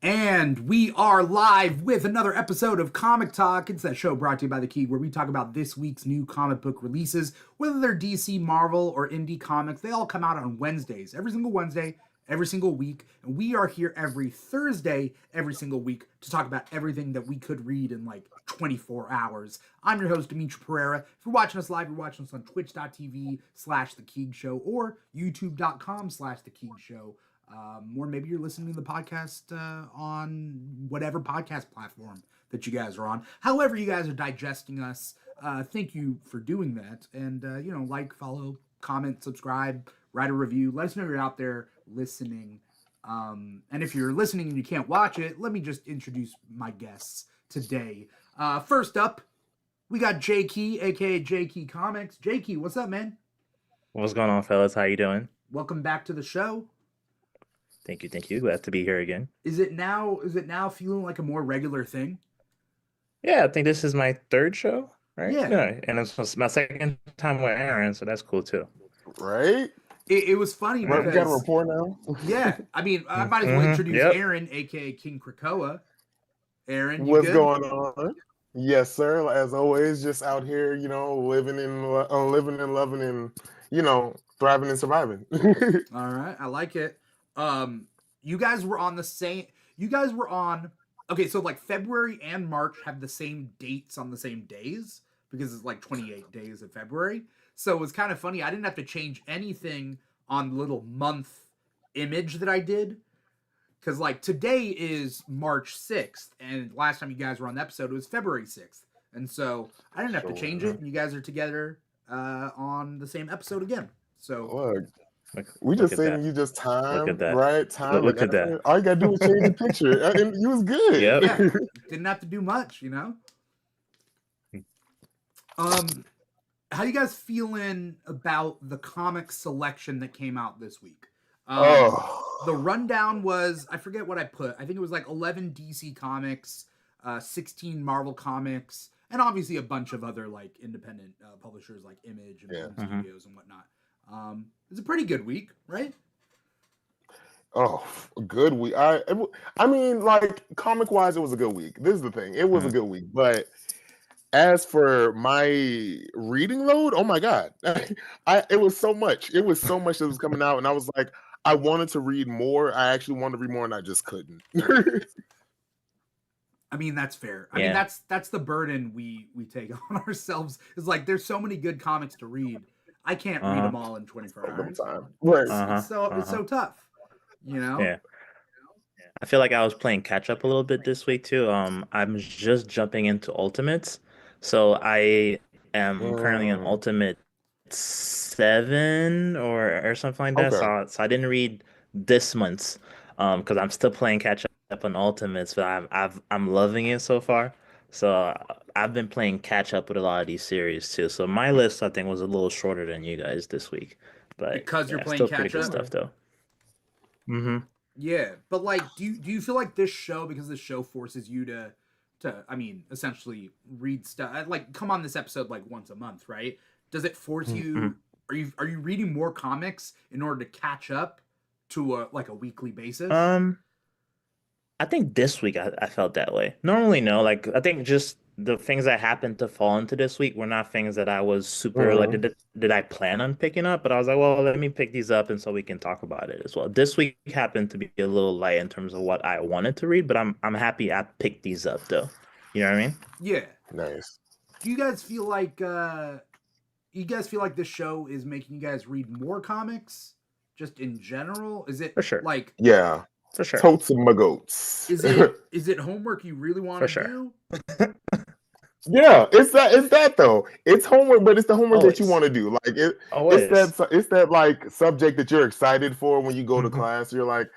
And we are live with another episode of Comic Talk. It's that show brought to you by The Key where we talk about this week's new comic book releases, whether they're DC, Marvel, or indie comics. They all come out on Wednesdays, every single Wednesday, every single week. And we are here every Thursday, every single week to talk about everything that we could read in like 24 hours. I'm your host, Dimithri Perera. If you're watching us live, you're watching us on twitch.tv/The Keeg Show or youtube.com/The Keeg Show. Or maybe you're listening to the podcast on whatever podcast platform that you guys are on. However you guys are digesting us, thank you for doing that. And, like, follow, comment, subscribe, write a review. Let us know you're out there listening. And if you're listening and you can't watch it, let me just introduce my guests today. First up, we got Jecky, a.k.a. Jecky Comics. Jecky, what's up, man? What's going on, fellas? How you doing? Welcome back to the show. Thank you. Glad to be here again. Is it now feeling like a more regular thing? Yeah, I think this is my third show, right? Yeah. And it's my second time with Aaron, so that's cool too. Right? It was funny because we got a report now. Yeah, I mean, I might as well introduce Aaron, aka King Krakoa. Aaron, what's going on? Yes, sir. As always, just out here, living and loving and thriving and surviving. All right, I like it. You guys were on okay, so like February and March have the same dates on the same days because it's like 28 days of February. So it was kind of funny. I didn't have to change anything on the little month image that I did. Because like today is March 6th, and last time you guys were on the episode, it was February 6th. And so I didn't have to change it, and you guys are together on the same episode again. So we just saying you just time, right? Time. Look at that. All you gotta do is change the picture, and you was good. Yep. Yeah, didn't have to do much, How you guys feeling about the comic selection that came out this week? The rundown was, I forget what I put. I think it was like 11 DC comics, 16 Marvel comics, and obviously a bunch of other like independent publishers like Image and Studios and whatnot. It's a pretty good week, right? Oh, good week. I mean, like comic wise, it was a good week. This is the thing; it was a good week. But as for my reading load, oh my god, it was so much. It was so much that was coming out, and I was like, I wanted to read more. I actually wanted to read more, and I just couldn't. I mean, that's fair. I mean, that's the burden we take on ourselves. Is like, there's so many good comics to read. I can't read them all in 24 hours. Right. It's so tough, Yeah. I feel like I was playing catch up a little bit this week too. I'm just jumping into Ultimates, so I am currently in Ultimate 7 or something like that. Okay. So I didn't read this month's because I'm still playing catch up on Ultimates, but I'm loving it so far. So I've been playing catch up with a lot of these series too. So my list I think was a little shorter than you guys this week, but because you're playing still catch pretty good up stuff though. Yeah, but like, do you feel like this show, because this show forces you to I mean, essentially read stuff, like come on this episode like once a month, right? Does it force you? Are you reading more comics in order to catch up to a weekly basis? I think this week I felt that way. Normally, no. Like I think just the things that happened to fall into this week were not things that I was super like did I plan on picking up, but I was like, well, let me pick these up and so we can talk about it as well. This week happened to be a little light in terms of what I wanted to read, but I'm happy I picked these up though. You know what I mean? Yeah. Nice. Do you guys feel like this show is making you guys read more comics just in general? Is it For sure. like for sure. Totes and my goats. Is it homework you really want to do? Yeah, it's that though. It's homework, but it's the homework that you want to do. Like it's that like subject that you're excited for when you go to class. You're like,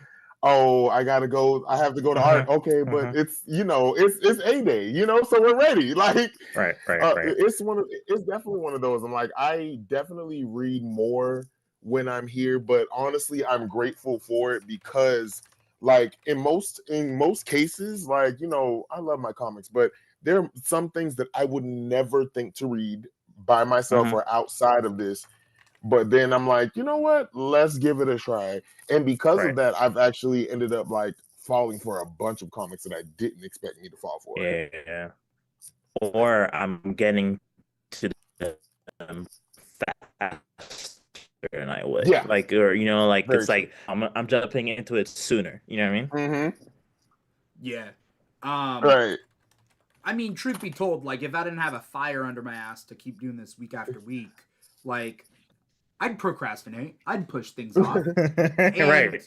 oh, I have to go to art. Okay, but it's it's A day, so we're ready. Like right. It's definitely one of those. I'm like, I definitely read more when I'm here, but honestly, I'm grateful for it because like in most cases, like, I love my comics, but there are some things that I would never think to read by myself or outside of this. But then I'm like, you know what? Let's give it a try. And because of that, I've actually ended up like falling for a bunch of comics that I didn't expect me to fall for. Yeah. Or I'm getting to them faster than I would. Yeah. Like, or like Very it's like I'm jumping into it sooner. You know what I mean? Mm-hmm. Yeah. Right. I mean, truth be told, like if I didn't have a fire under my ass to keep doing this week after week, like I'd procrastinate. I'd push things off. Right.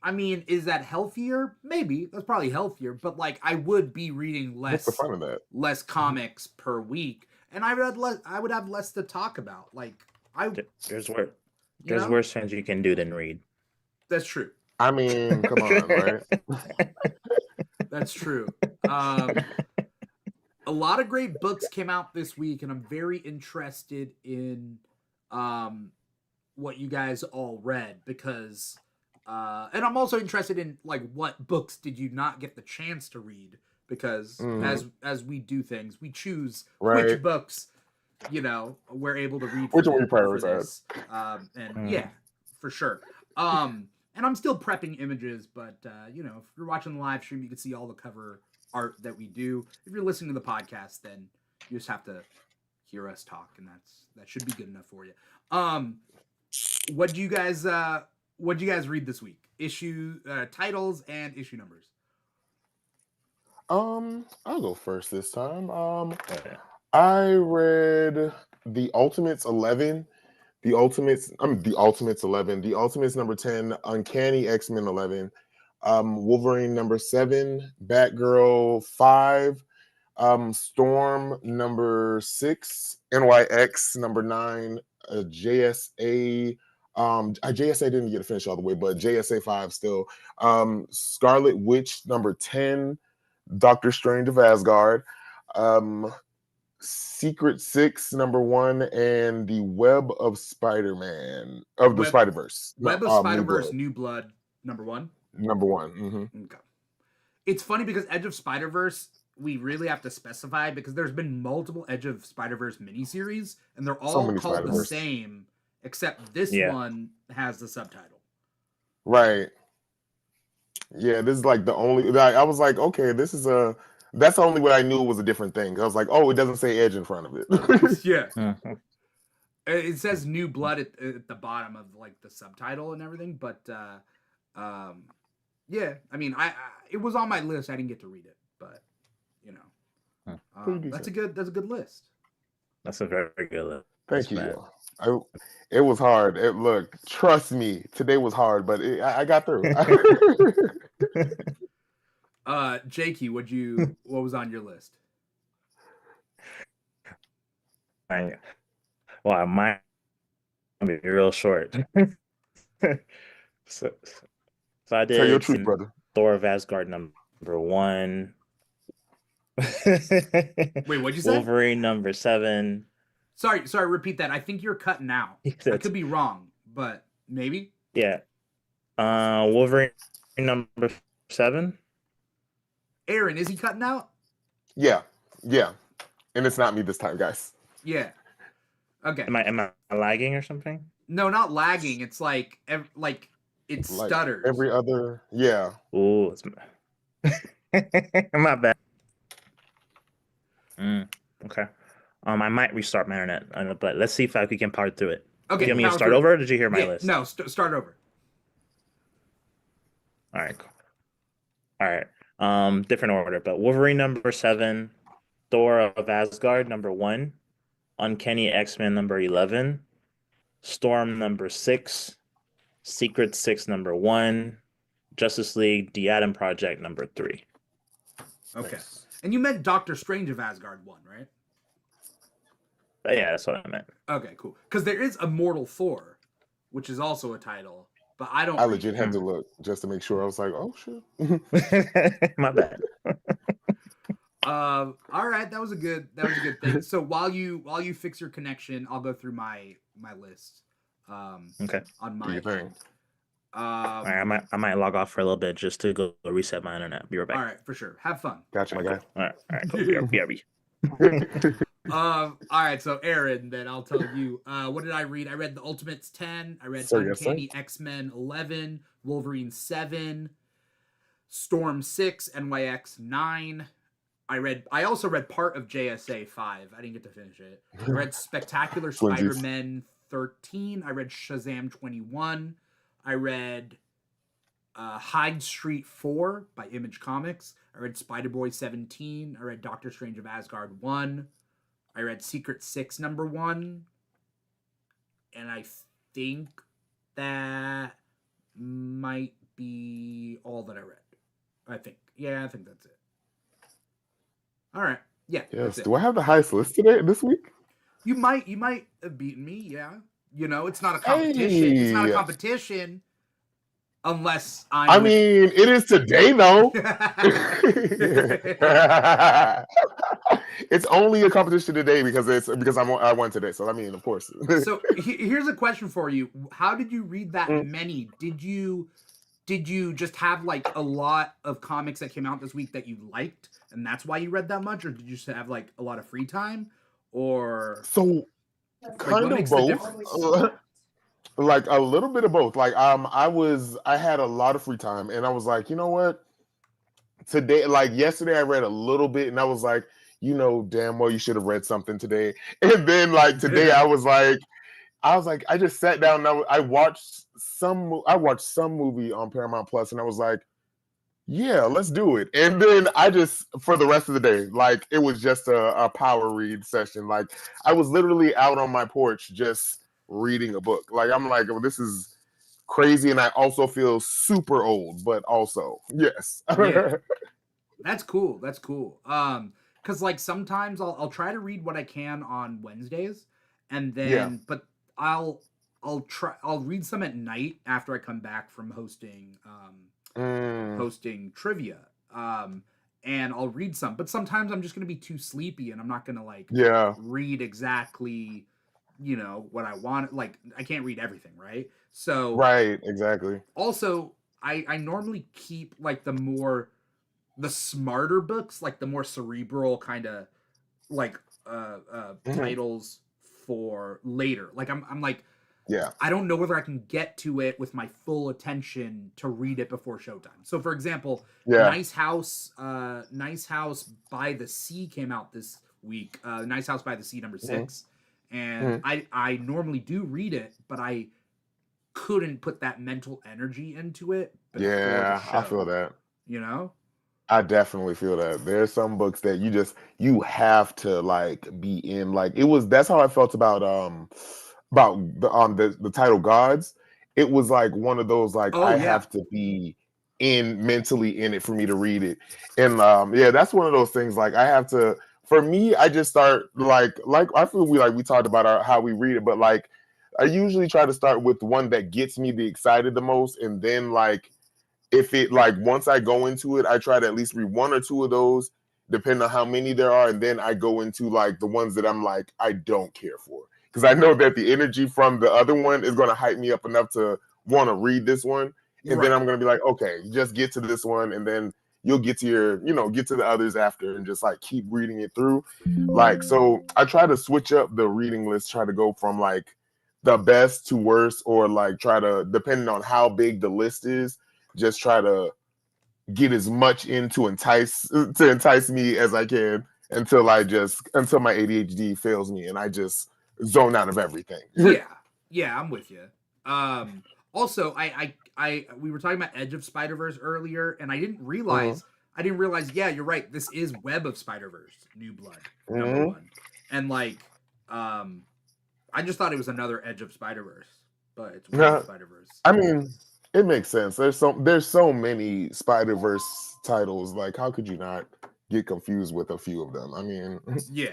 I mean, is that healthier? Maybe. That's probably healthier, but like I would be reading What's the fun of that? less comics per week, and I would have less to talk about. Like there's worse things you can do than read. That's true. I mean, come on, right? That's true. A lot of great books came out this week, and I'm very interested in what you guys all read because, and I'm also interested in like what books did you not get the chance to read because as we do things, we choose which books we're able to read. Which one we prioritize? And yeah, for sure. And I'm still prepping images, but if you're watching the live stream, you can see all the cover art that we do. If you're listening to the podcast, then you just have to hear us talk, and that should be good enough for you. What do you guys read this week? Issue titles and issue numbers. I'll go first this time. I read The Ultimates 11. The Ultimates 11. The Ultimates number 10. Uncanny X-Men 11. Wolverine number 7. Batgirl 5. Storm number 6. NYX number 9. JSA. JSA didn't get to finish all the way, but JSA 5 still. Scarlet Witch number 10. Doctor Strange of Asgard. Secret 6 number 1 and the Web of Spider-Man of the Spider-Verse. Web of Spider-Verse New Blood number 1. Number 1. Mm-hmm. Okay. It's funny because Edge of Spider-Verse we really have to specify because there's been multiple Edge of Spider-Verse miniseries and they're all called the same except this one has the subtitle. Right. Yeah, this is like the only I was like, okay, that's the only way I knew it was a different thing. I was like, oh, it doesn't say Edge in front of it. Yeah. It says New Blood at the bottom of like the subtitle and everything, but yeah, I mean, it was on my list. I didn't get to read it, but that's a good list. That's a very good list. Thank you. It was hard. Look, trust me, today was hard, but I got through. Jecky, what was on your list? Well, mine be real short. so I did your truth, brother. Thor of Asgard number 1. Wait, what'd you say? Wolverine number 7. Sorry, repeat that. I think you're cutting out. I could be wrong, but maybe. Yeah. Wolverine number 7. Aaron, is he cutting out? Yeah. And it's not me this time, guys. Yeah. Okay. Am I lagging or something? No, not lagging. It's like it stutters. Every other, yeah. Ooh, it's my bad. Okay. I might restart my internet, but let's see if we can power through it. Okay. Do you want me to start over, or did you hear my list? No, start over. All right. Cool. All right. Different order, but Wolverine number 7, Thor of Asgard number 1, Uncanny X-Men number 11, Storm number 6, Secret 6 number 1, Justice League The Atom Project number 3. Okay. And you meant Doctor Strange of Asgard 1, right? Yeah, that's what I meant. Okay, cool. Because there is Immortal Thor, which is also a title, but I legit had to look just to make sure. I was like, oh shit. My bad. All right, that was a good thing. So while you fix your connection, I'll go through my list. Okay. On my thing. All right, I might log off for a little bit just to go reset my internet. Be right back. All right, for sure. Have fun. Gotcha, my guy. All right, cool. BRB. All right, so Aaron, then I'll tell you. What did I read? I read The Ultimates 10. I read Uncanny X-Men 11, Wolverine 7, Storm 6, NYX 9. I also read part of JSA 5. I didn't get to finish it. I read Spectacular Spider-Man 13. I read Shazam 21. I read Hyde Street 4 by Image Comics. I read Spider-Boy 17. I read Doctor Strange of Asgard 1. I read Secret 6 number 1. And I think that might be all that I read. I think. Yeah, I think that's it. All right. Yeah. Yes. Do I have the highest list this week? You might have beaten me. Yeah. You know, it's not a competition. It's not a competition unless I mean, it is today though. It's only a competition today because I won today. So I mean, of course. So here's a question for you: how did you read that many? Did you just have like a lot of comics that came out this week that you liked, and that's why you read that much, or did you just have like a lot of free time, or so kind of both? Like a little bit of both. Like I had a lot of free time, and I was like, you know what? Today, like yesterday, I read a little bit, and I was like, you know, damn well, you should have read something today. And then like today, I was like, I just sat down and I watched some movie on Paramount Plus, and I was like, yeah, let's do it. And then I just, for the rest of the day, like it was just a power read session. Like I was literally out on my porch just reading a book. Like I'm like, oh, this is crazy, and I also feel super old, but also yes. Yeah. That's cool. That's cool. Because like sometimes I'll try to read what I can on Wednesdays, and then but I'll read some at night after I come back from hosting trivia. And I'll read some, but sometimes I'm just gonna be too sleepy and I'm not gonna like read exactly, you know, what I want. Like I can't read everything, right? So right, exactly. Also, I normally keep like the smarter books, like the more cerebral kind of like titles for later. Like I'm like, I don't know whether I can get to it with my full attention to read it before showtime. So for example, Nice House by the Sea came out this week. Nice House by the Sea number 6. And I normally do read it, but I couldn't put that mental energy into it. I feel that. You know? I definitely feel that. There's some books that you have to like be in. Like that's how I felt about the title Gods. It was like one of those like have to be mentally in it for me to read it. And that's one of those things like I have to, for me, I just start like I feel we talked about how we read it, but like I usually try to start with one that gets me excited the most, and then like if it like once I go into it, I try to at least read one or two of those, depending on how many there are, and then I go into like the ones that I'm like I don't care for, because I know that the energy from the other one is going to hype me up enough to want to read this one, and then I'm going to be like, okay, just get to this one, and then you'll get to get to the others after, and just like keep reading it through. Like so, I try to switch up the reading list, try to go from like the best to worst, or like try to, depending on how big the list is, just try to get as much in to entice me as I can until my ADHD fails me and I just zone out of everything. Yeah, I'm with you. Also, we were talking about Edge of Spider-Verse earlier, and I didn't realize. Yeah, you're right. This is Web of Spider-Verse, New Blood, number 1, and like, I just thought it was another Edge of Spider-Verse, but it's Web of Spider-Verse. I mean, it makes sense. There's so many Spider-Verse titles. Like, how could you not get confused with a few of them? I mean, yeah.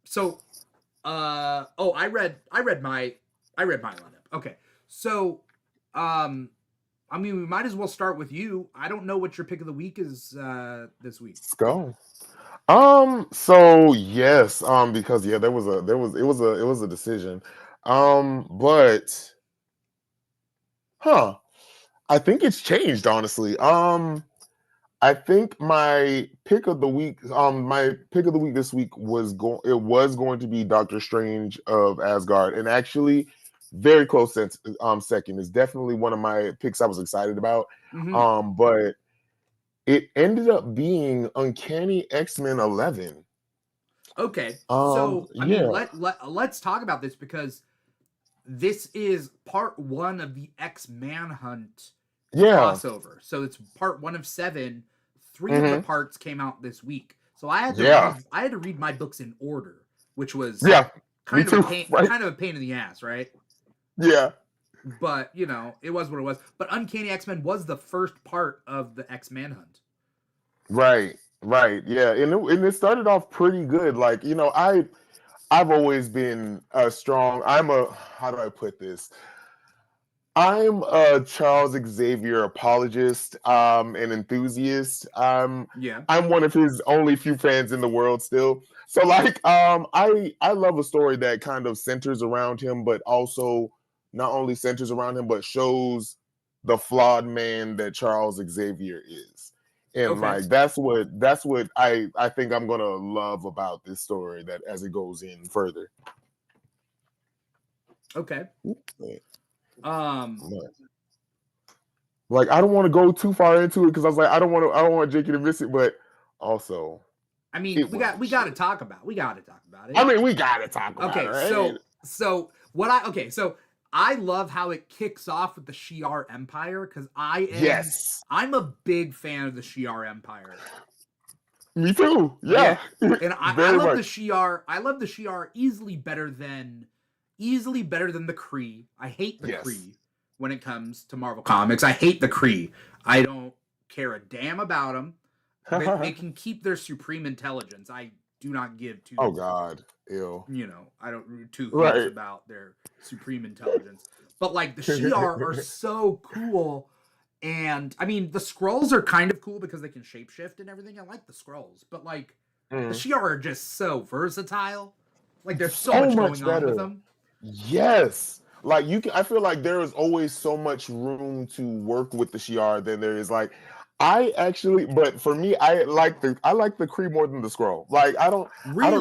So, I read my lineup. Okay. So, I mean, we might as well start with you. I don't know what your pick of the week is this week. Let's go. So yes, because it was a decision. But I think it's changed, honestly. I think my pick of the week this week was going to be Doctor Strange of Asgard. And actually, very close second. It's definitely one of my picks I was excited about. But it ended up being Uncanny X-Men 11. Okay, so I mean, let's talk about this because this is part 1 of the X-Manhunt crossover. So it's part 1 of 7. 3 of the parts came out this week. So I had to read my books in order, which was kind of a pain in the ass, right? Yeah. But, you know, it was what it was. But Uncanny X-Men was the first part of the X-Manhunt. Right. Yeah. And it started off pretty good. Like, you know, I've always been how do I put this? I'm a Charles Xavier apologist, an enthusiast. I'm one of his only few fans in the world still. So like I love a story that kind of centers around him, but also not only centers around him, but shows the flawed man that Charles Xavier is. And like that's what I think I'm gonna love about this story that as it goes in further. Okay. Like I don't want to go too far into it because I was like I don't want Jecky to miss it, but also I mean we got to talk about it. I mean we got to talk about it. Right? So I love how it kicks off with the Shi'ar Empire because I'm a big fan of the Shi'ar Empire. Me too. Yeah. And I love the Shi'ar. I love the Shi'ar easily better than the Kree. I hate the Kree when it comes to Marvel Comics. I hate the Kree. I don't care a damn about them. They can keep their supreme intelligence. I do not give two. Oh God, ew. You know, I don't two hoots about their supreme intelligence. But like the Shi'ar are so cool, and I mean the Skrulls are kind of cool because they can shapeshift and everything. I like the Skrulls, but like the Shi'ar are just so versatile. Like there's so much going on with them. Yes. Like I feel like there is always so much room to work with the Shi'ar than there is like but for me, I like the Kree more than the Skrull. Like I don't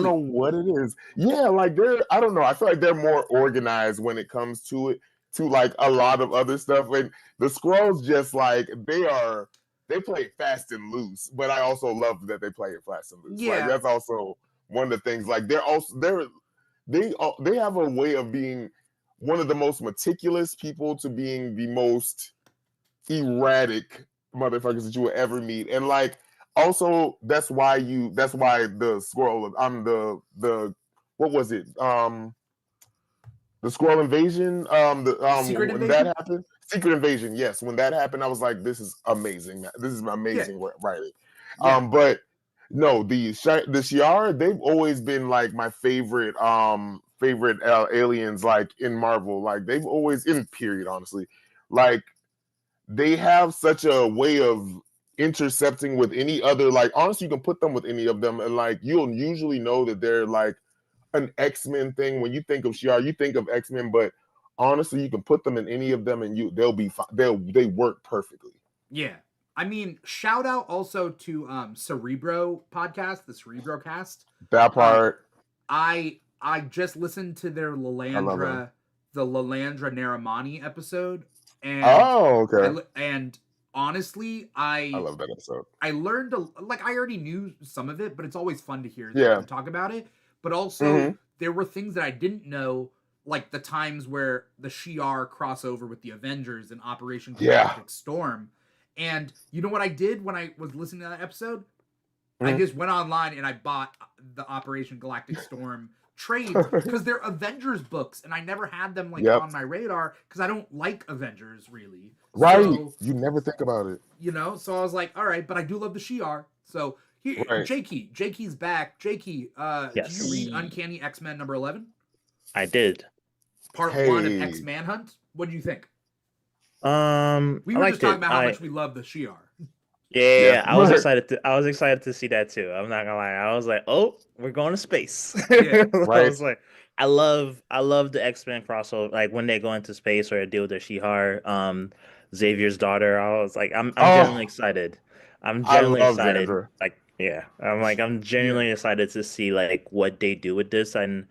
know what it is. Yeah, like I don't know. I feel like they're more organized when it comes to it, to like a lot of other stuff. And the Skrulls just like they play fast and loose, but I also love that they play it fast and loose. Yeah. Like that's also one of the things. Like they have a way of being one of the most meticulous people to being the most erratic motherfuckers that you will ever meet. And like also that's why the Squirrel the what was it? The Squirrel Invasion, Secret when Invasion? That happened. Secret Invasion, yes. When that happened, I was like, this is amazing. This is amazing writing. Yeah. But no, the Shi'ar, they've always been like my favorite aliens like in Marvel. Like they've always in period, honestly. Like they have such a way of intercepting with any other, like honestly, you can put them with any of them, and like you'll usually know that they're like an X-Men thing. When you think of Shi'ar, you think of X-Men, but honestly, you can put them in any of them, and they'll be fine. They work perfectly. Yeah, I mean, shout out also to Cerebro podcast, the Cerebro cast. That part. I just listened to their the Lalandra Naramani episode. And okay. And honestly, I love that episode. I learned I already knew some of it, but it's always fun to hear them talk about it. But also there were things that I didn't know, like the times where the Shi'ar cross over with the Avengers in Operation Galactic Storm. And you know what I did when I was listening to that episode? I just went online and I bought the Operation Galactic Storm trades because they're Avengers books, and I never had them on my radar because I don't like Avengers really. Right. So, you never think about it. You know, so I was like, all right, but I do love the Shi'ar. So here, Jeky's back. Jeky, did you read Uncanny X-Men number 11? I did. Part 1 of X-Manhunt. What do you think? We were just talking about how much we love the Shi'ar. Yeah, I was excited to see that too. I'm not gonna lie. I was like, oh, we're going to space. I was like, I love the X-Men crossover. Like when they go into space or deal with their Shi'ar, Xavier's daughter. I was like, I'm genuinely excited. I'm genuinely excited. Xander. Like, yeah, I'm genuinely excited to see like what they do with this. And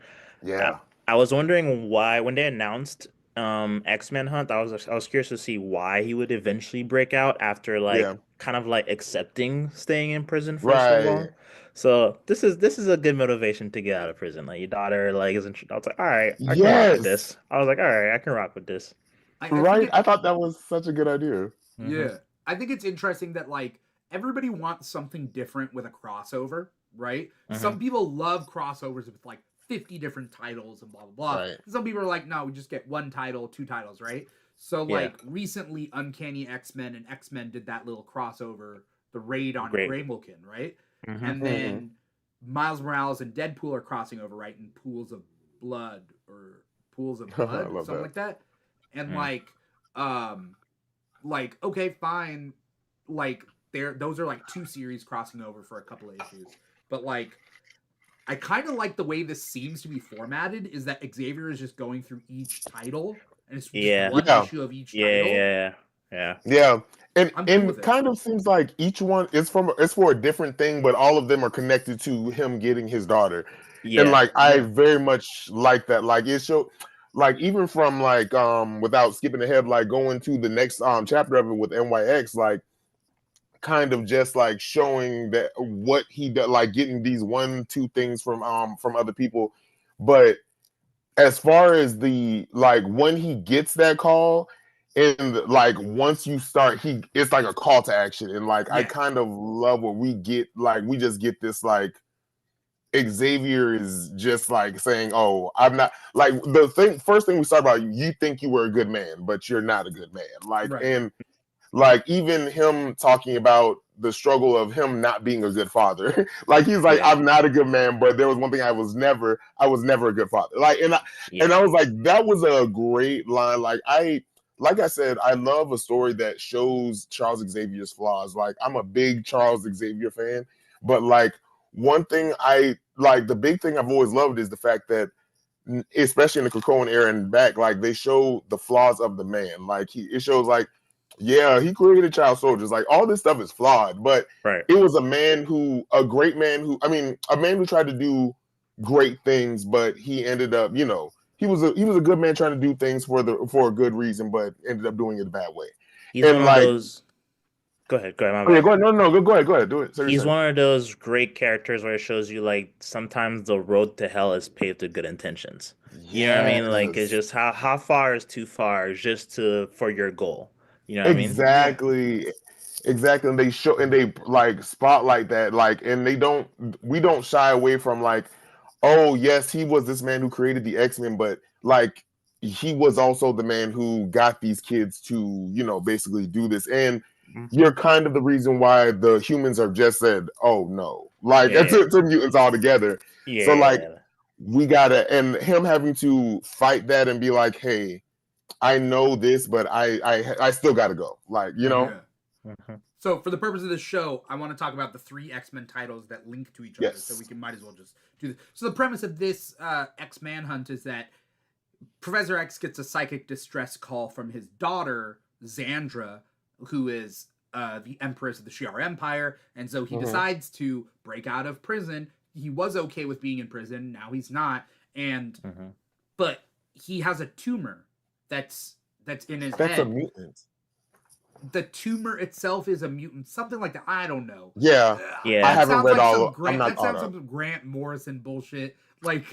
I was wondering why when they announced X-Men Hunt, I was curious to see why he would eventually break out after like Yeah, kind of like accepting staying in prison for so right. long. So this is a good motivation to get out of prison. Like your daughter like isn't. I was like, all right, I can rock with Yes, this. I was like, all right, I can rock with this. I think right. it I thought that was such a good idea. Hmm. Yeah. I think it's interesting that like everybody wants something different with a crossover, right? Hmm. Some people love crossovers with like 50 different titles and blah blah blah. Right. Some people are like, no, we just get one title, two titles, right? So Yeah, like recently Uncanny X-Men and X-Men did that little crossover, the raid on great. Graymilkin, right? Hmm. And Hmm. then Miles Morales and Deadpool are crossing over, right? In Pools of Blood or Pools of I Blood, love something that. like that. And Mm. um okay, fine, like those are like two series crossing over for a couple of issues, but like I kind of like the way this seems to be formatted is that Xavier is just going through each title and it's just Yeah, one Yeah, issue of each yeah, title. yeah, yeah, yeah. And I'm cool with and it. kind of seems like each one is from it's for a different thing, but all of them are connected to him getting his daughter. And yeah. like I Yeah, very much like that. Like it show like even from like without skipping ahead, like going to the next chapter of it with NYX, like kind of just like showing that what he does, like getting these one, two things from other people. But as far as the like when he gets that call and like once you start he it's like a call to action and like I yeah, kind of love what we get like we just get this like Xavier is just like saying, "Oh, I'm not like the thing." First thing we start about, you think you were a good man, but you're not a good man. Like, right. and like even him talking about the struggle of him not being a good father. Like he's like, Yeah, I'm not a good man, but there was one thing I was never a good father. Like and yeah. I was like, that was a great line. Like I said, I love a story that shows Charles Xavier's flaws. Like I'm a big Charles Xavier fan, but like one thing I like the big thing I've always loved is the fact that especially in the Krakoan era and back, like they show the flaws of the man. Like it shows like, yeah, he created child soldiers. Like all this stuff is flawed, but Right. it was a great man who, I mean, a man who tried to do great things, but he ended up, he was a good man trying to do things for a good reason, but ended up doing it a bad way. He's And one of like, those. Go ahead, my oh yeah, bad. go ahead, no, go ahead, do it. So you're He's saying, one of those great characters where it shows you like sometimes the road to hell is paved with good intentions. You know what I mean? Like it's yes. just how far is too far just to for your goal. You know what I mean? Yeah, Exactly. Exactly. And they show and they like spotlight that, like, and we don't shy away from like, oh yes, he was this man who created the X-Men, but like he was also the man who got these kids to, basically do this. And Hmm. you're kind of the reason why the humans have just said, oh no, like Yeah, to mutants altogether. So like yeah, we gotta and him having to fight that and be like, hey, I know this, but I still got to go. Like hmm, yeah. hmm, So for the purpose of this show, I want to talk about the three X-Men titles that link to each other, so we yes, can might as well just do this. So the premise of this X-Man hunt is that Professor X gets a psychic distress call from his daughter, Xandra, who is the Empress of the Shi'ar Empire. And so he hmm decides to break out of prison. He was okay with being in prison. Now he's not. And hmm. but he has a tumor that's in his that's a head. mutant. The tumor itself is a mutant, something like that. I don't know. Yeah, I Yeah. That haven't sounds read like all. some I'm Grant. not That caught sounds up. some Grant Morrison bullshit. Like,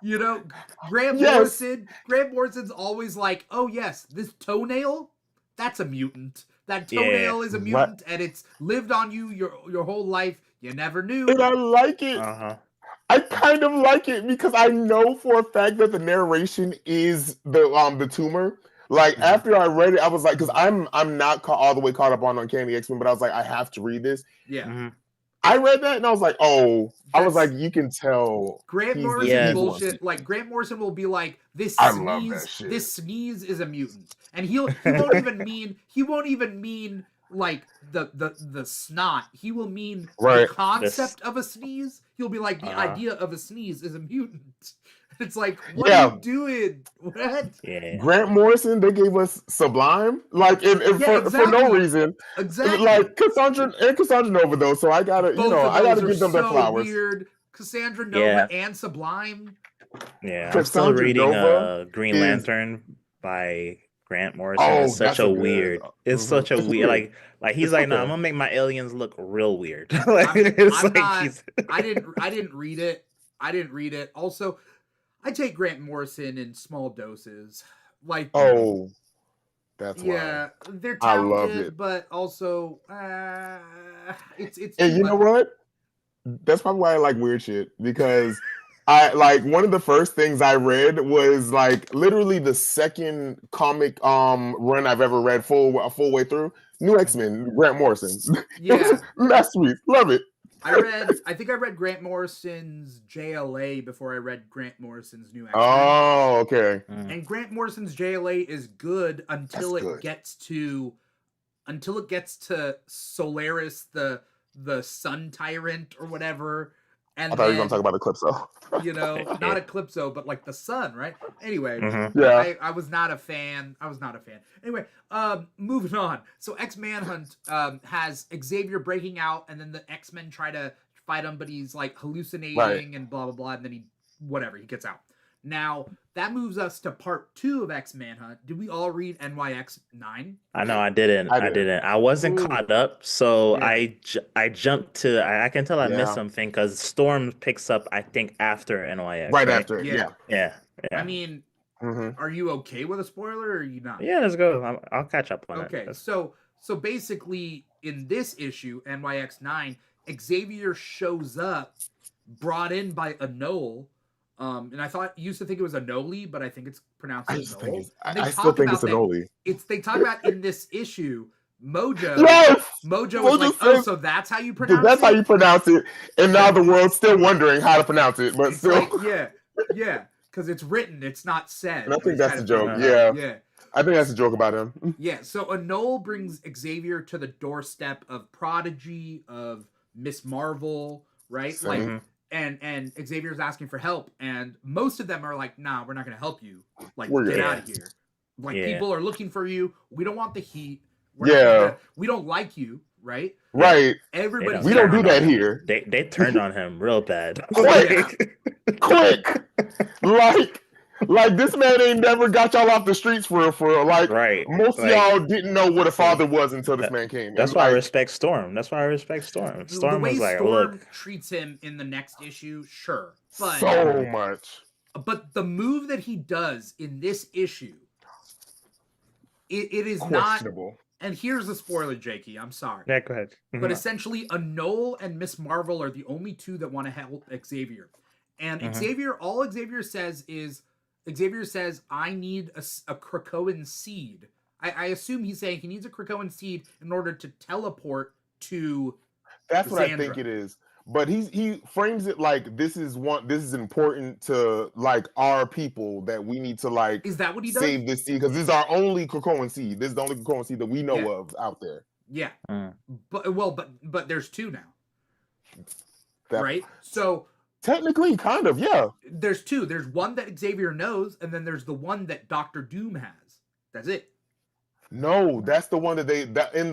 you know, Grant Yes, Morrison. Grant Morrison's always like, "Oh yes, this toenail, that's a mutant. That Yeah. toenail is a right. mutant, and it's lived on you your whole life. You never And knew." I like it. Uh-huh. I kind of like it because I know for a fact that the narration is the tumor. Like Hmm. after I read it, I was like, because I'm not all the way caught up on Uncanny X-Men, but I was like, I have to read this. Yeah, Hmm. I read that and I was like, oh, I was like, that's you can tell Grant Morrison Yeah. he's the one. bullshit. Like Grant Morrison will be like, I love that shit. this sneeze is a mutant," and he won't even mean like the snot. He will mean the Right. This. concept of a sneeze. He'll be like, the Uh-huh. idea of a sneeze is a mutant. It's like, what are you Yeah. doing? What? Yeah. Grant Morrison, they gave us Sublime, like and Yeah, for no exactly, reason. exactly. Like Cassandra Nova though, so Both of I those gotta are give them their so flowers. weird. Cassandra Yeah. Nova and Sublime. Yeah. I'm still Cassandra reading Nova Green is Lantern. by Grant Morrison is such that's a a good. weird. It's such a It's weird. weird. Like he's It's like, no, okay. I'm gonna make my aliens look real weird. Like I'm, it's I'm like not. he's. I didn't read it. I didn't read it. Also, I take Grant Morrison in small doses. Like, Oh, that's yeah, why they're I loved talented, it. but also, it's And too you know much. what? That's probably why I like weird shit, because I like one of the first things I read was like literally the second comic run I've ever read a full way through. New X-Men, Grant Morrison. It was Yeah, masterpiece. Love it. I think I read Grant Morrison's JLA before I read Grant Morrison's New X-Men. Oh, okay. And Grant Morrison's JLA is good That's good. until it gets to Solaris, the Sun Tyrant or whatever, I and thought you were gonna talk then about Eclipso. not Eclipso, but like the Sun, right? Anyway, Yeah. I was not a fan. I was not a fan. Anyway, moving on. So X Manhunt has Xavier breaking out, and then the X Men try to fight him, but he's like hallucinating Right. and blah blah blah, and then he gets out. Now that moves us to part 2 of X Manhunt. Did we all read NYX 9? I know I didn't. I I did. didn't. I wasn't Ooh. caught up, so Yeah. I jumped to. I can tell I Yeah. missed something because Storm picks up. I think after NYX. Right Right? after. Yeah. Yeah. I mean, are you okay with a spoiler or are you not? Yeah. Let's go. I'll catch up on it. Okay, so basically in this issue, NYX 9, Xavier shows up brought in by Anole. And I used to think it was Anole, but I think it's pronounced I used to think Anole. it's. And they I still talk think about it's Anole. they talk about in this issue, Mojo. Yes. Mojo was like, says, so that's how you pronounce that's it? how you pronounce it. And now the world's still wondering how to pronounce it, but It's still. like, yeah, because it's written, it's not said. And I but think it's that's kind the of joke. funny. Yeah. Yeah. I think that's a joke about him. Yeah, so Anole brings Xavier to the doorstep of Prodigy, of Miss Marvel, right? Same. Like, and Xavier's asking for help, and most of them are like, "Nah, we're not going to help you. Like, We're get good. out of here. Like, Yeah. people are looking for you. We don't want the heat. We don't like you, right? Right. Everybody's We don't do turned that on him. here. They turned on him real bad. Quick. Like this man ain't never got y'all off the streets for like Right. most of Like, y'all didn't know what a father was until this man came. That's And, why I like, respect Storm. That's why I respect Storm. the Storm way was like, Storm look, treats him in the next issue, sure, but so much. But the move that he does in this issue, it is not. Questionable. And here's the spoiler, Jeky. I'm sorry. yeah, go ahead. But essentially, Anole and Miss Marvel are the only two that want to help Xavier. And all Xavier says is, I need a Krakoan seed. I assume he's saying he needs a Krakoan seed in order to teleport to That's what I Xandra. think it is. But he frames it like this is important to like our people, that we need to like Is that what he does? save this seed, because this is our only Krakoan seed. This is the only Krakoan seed that we know of out there. Yeah. But there's two now. That- right? So Technically, kind of, yeah. there's two. There's one that Xavier knows, and then there's the one that Doctor Doom has. That's it. No, that's the one that in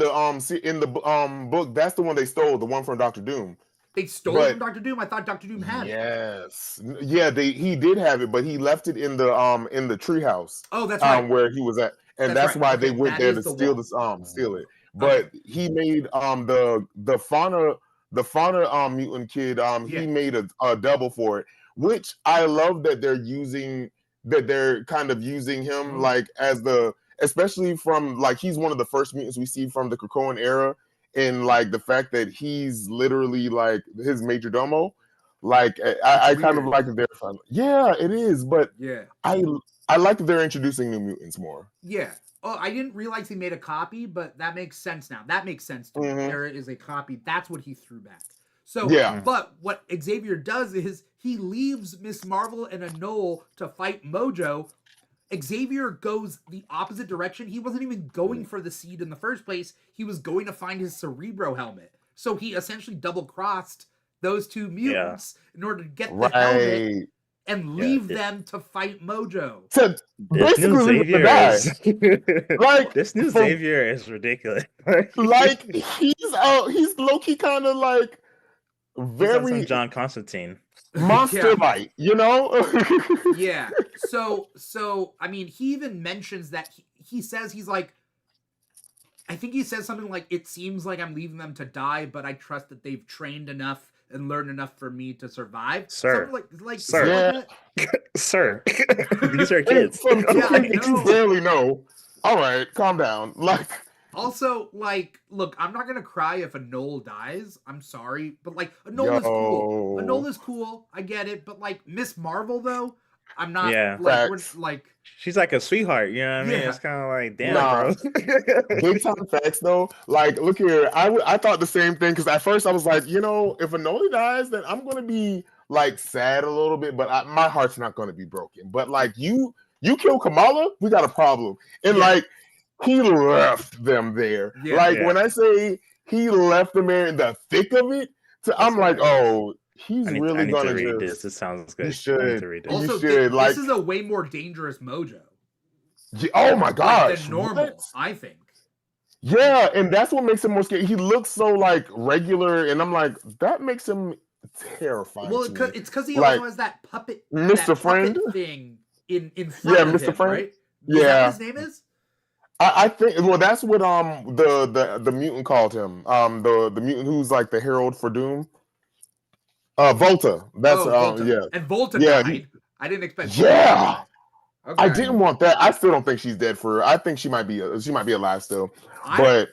the book. That's the one they stole. The one from Doctor Doom. They stole it from Doctor Doom. I thought Doctor Doom had it. Yes, yeah. He did have it, but he left it in the treehouse. Oh, that's right. Where he was at, and that's right. why Okay, they went that there is to the steal wall. steal it. But he made the fauna mutant kid he made a double for it, which I love that they're kind of using him like as especially from like he's one of the first mutants we see from the Krakoan era, and like the fact that he's literally like his major domo. Like I kind of like that they're fun. Yeah, it is, but yeah, I like that they're introducing new mutants more. Yeah. Oh, I didn't realize he made a copy, but that makes sense now. That makes sense to me. There is a copy. That's what he threw back. So, but what Xavier does is he leaves Miss Marvel and Anole to fight Mojo. Xavier goes the opposite direction. He wasn't even going for the seed in the first place. He was going to find his Cerebro helmet. So he essentially double-crossed those two mutants in order to get the helmet and leave them to fight Mojo. So basically, this new Xavier is ridiculous. Like he's low-key kind of like He's on some very John Constantine. monster light, you know? Yeah. So I mean, he even mentions that he says he's like, I think he says something like, "It seems like I'm leaving them to die, but I trust that they've trained enough and learned enough for me to survive." Sir. Something like Sir. like Sir, these are kids. From two Yeah, I kids that you know. barely know. All right, calm down. Like, also, like, look, I'm not gonna cry if a Knoll dies. I'm sorry, but like, a Knoll is cool. A Knoll is cool. I get it, but like Miss Marvel, though, I'm not. Yeah. Like, we're Facts. like. She's like a sweetheart, you know what I mean? Yeah. It's kind of like, damn, Nah. bro. Big time facts though. Like, look here, I thought the same thing because at first I was like, you know, if Anoli dies, then I'm gonna be like sad a little bit, but my heart's not gonna be broken. But like you kill Kamala, we got a problem. And like he left them there. Yeah. Like Yeah. when I say he left them there in the thick of it, I'm like, oh, he's really I need gonna to read just. this. This sounds good. You should. I need to read this. Also, You should, like, this is a way more dangerous Mojo. Oh my gosh, Than normal, what? I think. Yeah, and that's what makes him more scary. He looks so like regular, and I'm like, that makes him terrifying. Well, to me. it's because he Like, also has that puppet, Mr. that Friend? puppet thing in front of Mr. him, Friend? right? Is Yeah. that what his name is? I think. Well, that's what the mutant called him. The mutant who's like the herald for doom. Volta. That's Volta. yeah. And Volta Yeah, died. I didn't expect. Yeah. Okay. I didn't want that. I still don't think she's dead for. I think she might be alive still. But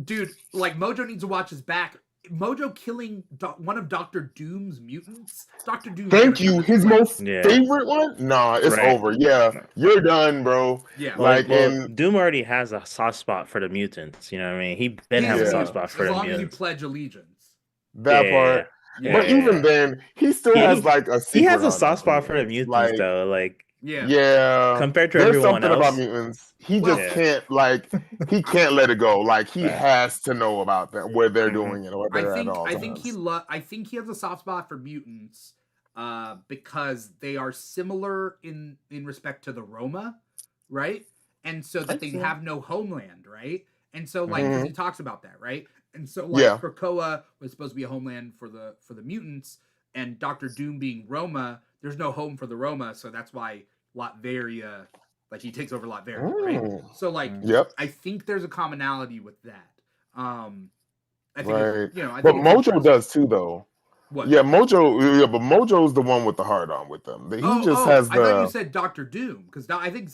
dude, like Mojo needs to watch his back. Mojo killing one of Doctor Doom's mutants. Doctor Doom. Thank you. His most favorite one? Nah, it's over. Yeah, you're done, bro. Yeah. Like, Doom already has a soft spot for the mutants. You know what I mean? He been has a soft spot for the mutants. As long as you pledge allegiance. That part. Yeah. But even then, he still has like a secret. He has a soft spot for the mutants, though. Like, yeah. Compared to There's everyone something else about mutants. He just can't he can't let it go. Like he has to know about them, where they're doing it, or what they're at all I think he has a soft spot for mutants, because they are similar in respect to the Roma, right? And so that they have no homeland, right? And so like because he talks about that, right? And so like Krakoa was supposed to be a homeland for the mutants, and Doctor Doom being Roma, there's no home for the Roma, so that's why Latveria, like he takes over Latveria, right? So like, I think there's a commonality with that. I think but Mojo does too, though. What? Yeah, Mojo. Yeah, but Mojo's the one with the heart on with them. He just has the. I thought you said Doctor Doom because I think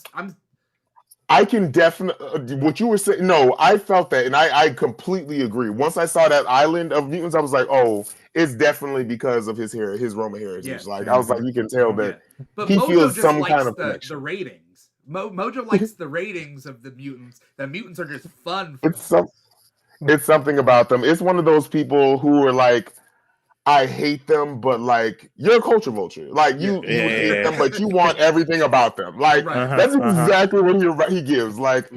I can definitely what you were saying. No, I felt that, and I completely agree. Once I saw that island of mutants, I was like, oh, it's definitely because of his Roma heritage. Yeah. Like I was like, you can tell that but he Mojo feels just some likes kind of the ratings. Mojo likes the ratings of the mutants. The mutants are just fun. It's something about them. It's one of those people who are like, I hate them, but like you're a culture vulture. Like you hate them, but you want everything about them. Like that's exactly what he gives. Like,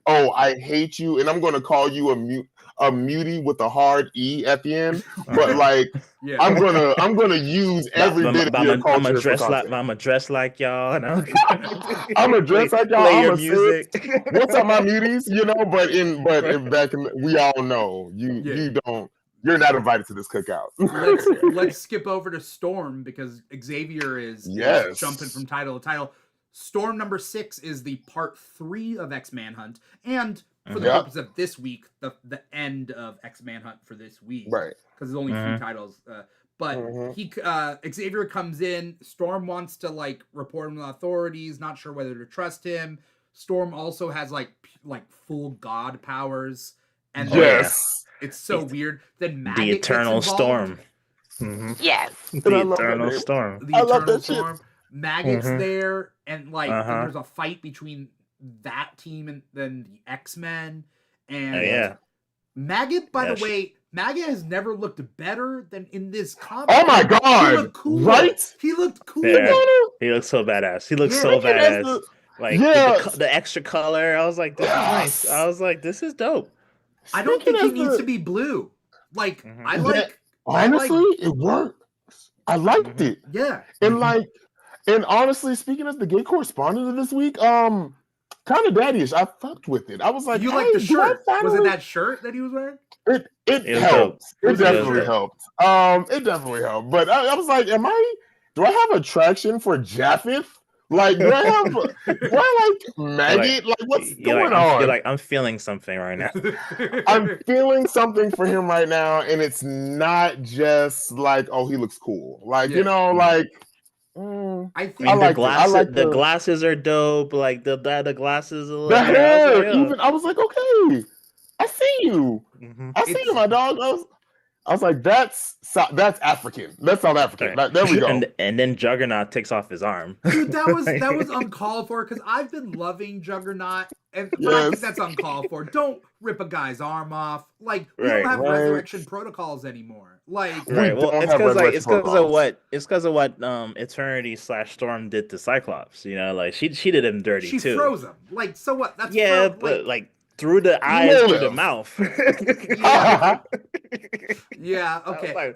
oh, I hate you, and I'm going to call you a mutie with a hard E at the end. But like, I'm gonna use every bit of your culture. I'm a dress like y'all. And I'm a dress like y'all. Play I'm your a music. What's up, my muties? You know, but back in, we all know you don't. You're not invited to this cookout. Let's skip over to Storm because Xavier is jumping from title to title. Storm number 6 is the part 3 of X-Manhunt, and for the purpose of this week, the end of X-Manhunt for this week, right? Because there's only 3 titles. But Xavier comes in. Storm wants to like report him to authorities. Not sure whether to trust him. Storm also has like full god powers, and it's so weird. Then Maggot the Eternal Storm. Yes, the Eternal Storm. The Eternal Storm. Maggot's there, and like and there's a fight between that team and then the X-Men. And Maggot, by the way, Maggot has never looked better than in this comic. Oh my god! He looked cool. Right? He looked cool. Yeah. He looks so badass. He looks so badass. Like the extra color. I was like, this is nice. I was like, this is dope. I don't think he needs to be blue. Like I like. Honestly, it works. I liked it. Yeah. And like, and honestly, speaking as the gay correspondent of this week, kind of daddyish. I fucked with it. I was like, You hey, like the do I shirt? Was it finally- that shirt that he was wearing? It It was helped. dope. It definitely dope. helped. It definitely helped. But I was like, do I have attraction for Japheth? Like, do I like Maggot? Like, what's going on? You're like, I'm feeling something right now. I'm feeling something for him right now, and it's not just like, oh, he looks cool. Like, Yeah. like I think I mean, liked it. I like the glasses are dope. Like the glasses. the hair. Even I was like, okay, I see you. Mhm. I see you, my dog. I was like, that's African. That's South African. Right. There we go. And then Juggernaut takes off his arm. Dude, that was uncalled for because I've been loving Juggernaut, but I think that's uncalled for. Don't rip a guy's arm off. Like we don't have resurrection protocols anymore. Like right. Well, it's because of what Eternity / Storm did to Cyclops. You know, like she did him dirty she too. froze him. Like so what? That's but like through the eyes, through the mouth. Yeah. Okay.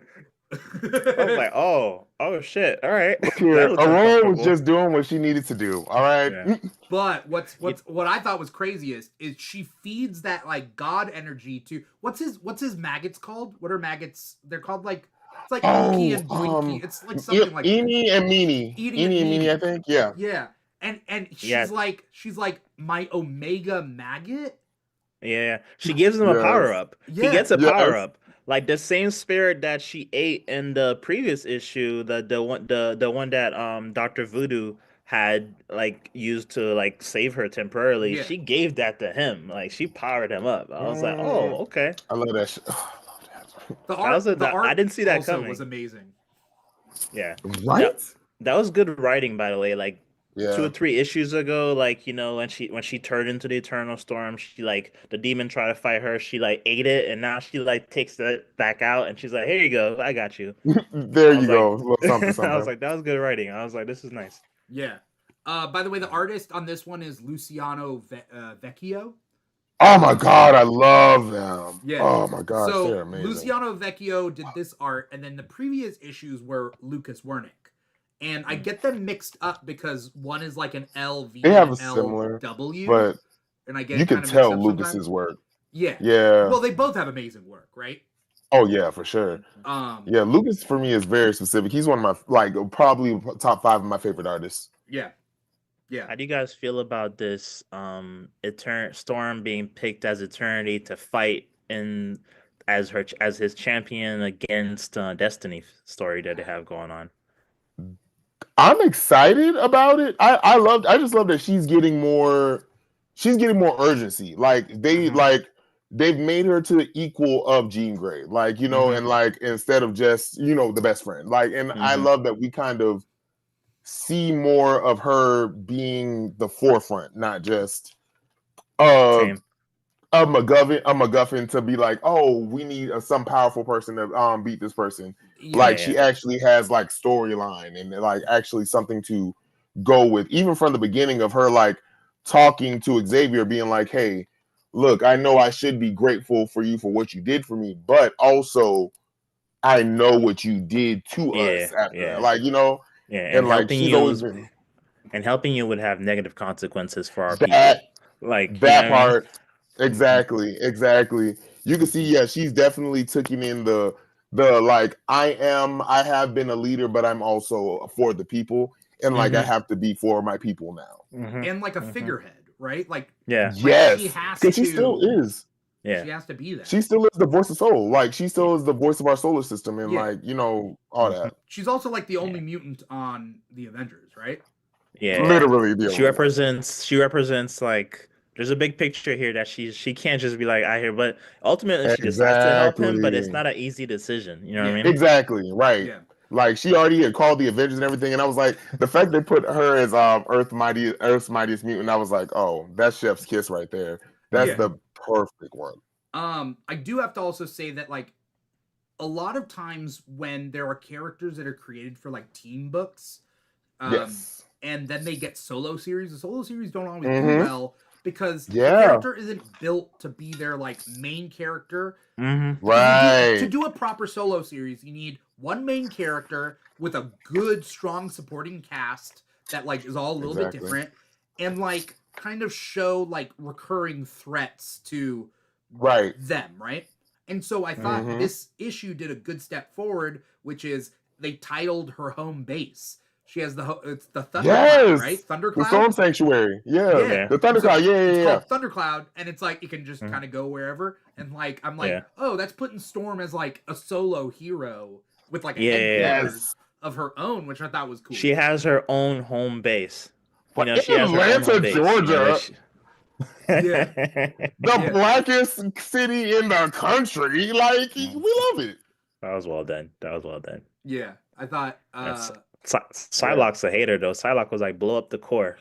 I was like, oh shit. All right. Aurora was just doing what she needed to do. All right. Yeah. But what I thought was crazy is she feeds that like god energy to what's his maggots called? What are maggots? They're called like it's like Inky and Blinky. It's like something like Eenie and Meanie. Eenie and Meanie, I think. Yeah. Yeah. And she's like my Omega maggot. Yeah. She gives him a power up. Yeah. He gets a power up. Like the same spirit that she ate in the previous issue, the one that Dr. Voodoo had like used to like save her temporarily. She gave that to him. Like she powered him up. I was like, oh, okay. I love that shit. Oh, I love that. The art I didn't see that coming. Was amazing. Yeah. Right? That was good writing, by the way. Like 2 or 3 issues ago, like, you know, when she turned into the Eternal Storm, she like the demon tried to fight her, she like ate it, and now she like takes that back out and she's like, here you go, I got you. There you go. Something. I was like, that was good writing. I was like, this is nice. Yeah. By the way, the artist on this one is Luciano Vecchio. Oh my god, I love them. Yeah. Oh my gosh, so they're amazing. Luciano Vecchio did this art, and then the previous issues were Lucas Wernick. And I get them mixed up because one is like an LV, they have a LW, similar, but and I get you can tell Lucas's work. Yeah. Yeah. Well, they both have amazing work, right? Oh yeah, for sure. Yeah, Lucas for me is very specific. He's one of my probably top 5 of my favorite artists. Yeah. Yeah. How do you guys feel about this Storm being picked as Eternity to fight as his champion against Destiny story that they have going on? I'm excited about it. I just love that she's getting more urgency. Like they've made her to the equal of Jean Grey. Like, you know, and like instead of just, you know, the best friend. Like, and I love that we kind of see more of her being the forefront, not just a MacGuffin to be like, oh, we need some powerful person to beat this person. Yeah. Like she actually has like storyline and like actually something to go with, even from the beginning of her like talking to Xavier, being like, hey, look, I know I should be grateful for you for what you did for me, but also I know what you did to us after that. Like, you know, and like helping she's you always been, and helping you would have negative consequences for our people. Like that part. Exactly. You can see, she's definitely taking in the like I have been a leader, but I'm also for the people, and like I have to be for my people now, and like a figurehead, right? Like yes, she has to. She still is. Yeah, she has to be that. She still is the voice of soul. Like she still is the voice of our solar system, and like, you know, all that. She's also like the only mutant on the Avengers, right? Yeah, literally. She represents like. There's a big picture here that she can't just be like out here, but ultimately she decides to help him, but it's not an easy decision. You know what I mean? Exactly, right. Yeah. Like she already had called the Avengers and everything, and I was like, the fact they put her as Earth's mightiest mutant, I was like, oh, that's chef's kiss right there. That's the perfect one. I do have to also say that like a lot of times when there are characters that are created for like team books, and then they get solo series, the solo series don't always do well. Because the character isn't built to be their like main character. Right. To do a proper solo series, you need one main character with a good, strong supporting cast that like is all a little bit different. And like kind of show like recurring threats to them, right? And so I thought this issue did a good step forward, which is they titled her home base. She has it's the Thundercloud, right? Thundercloud? The Storm Sanctuary. Yeah. The Thundercloud. So it's called Thundercloud, and it's like it can just kind of go wherever. And like I'm like, oh, that's putting Storm as like a solo hero with like a headquarters of her own, which I thought was cool. She has her own home base. You know, she has Atlanta, Georgia. The blackest city in the country. Like, we love it. That was well done. Yeah, I thought Psylocke's a hater though. Psylocke was like, blow up the core.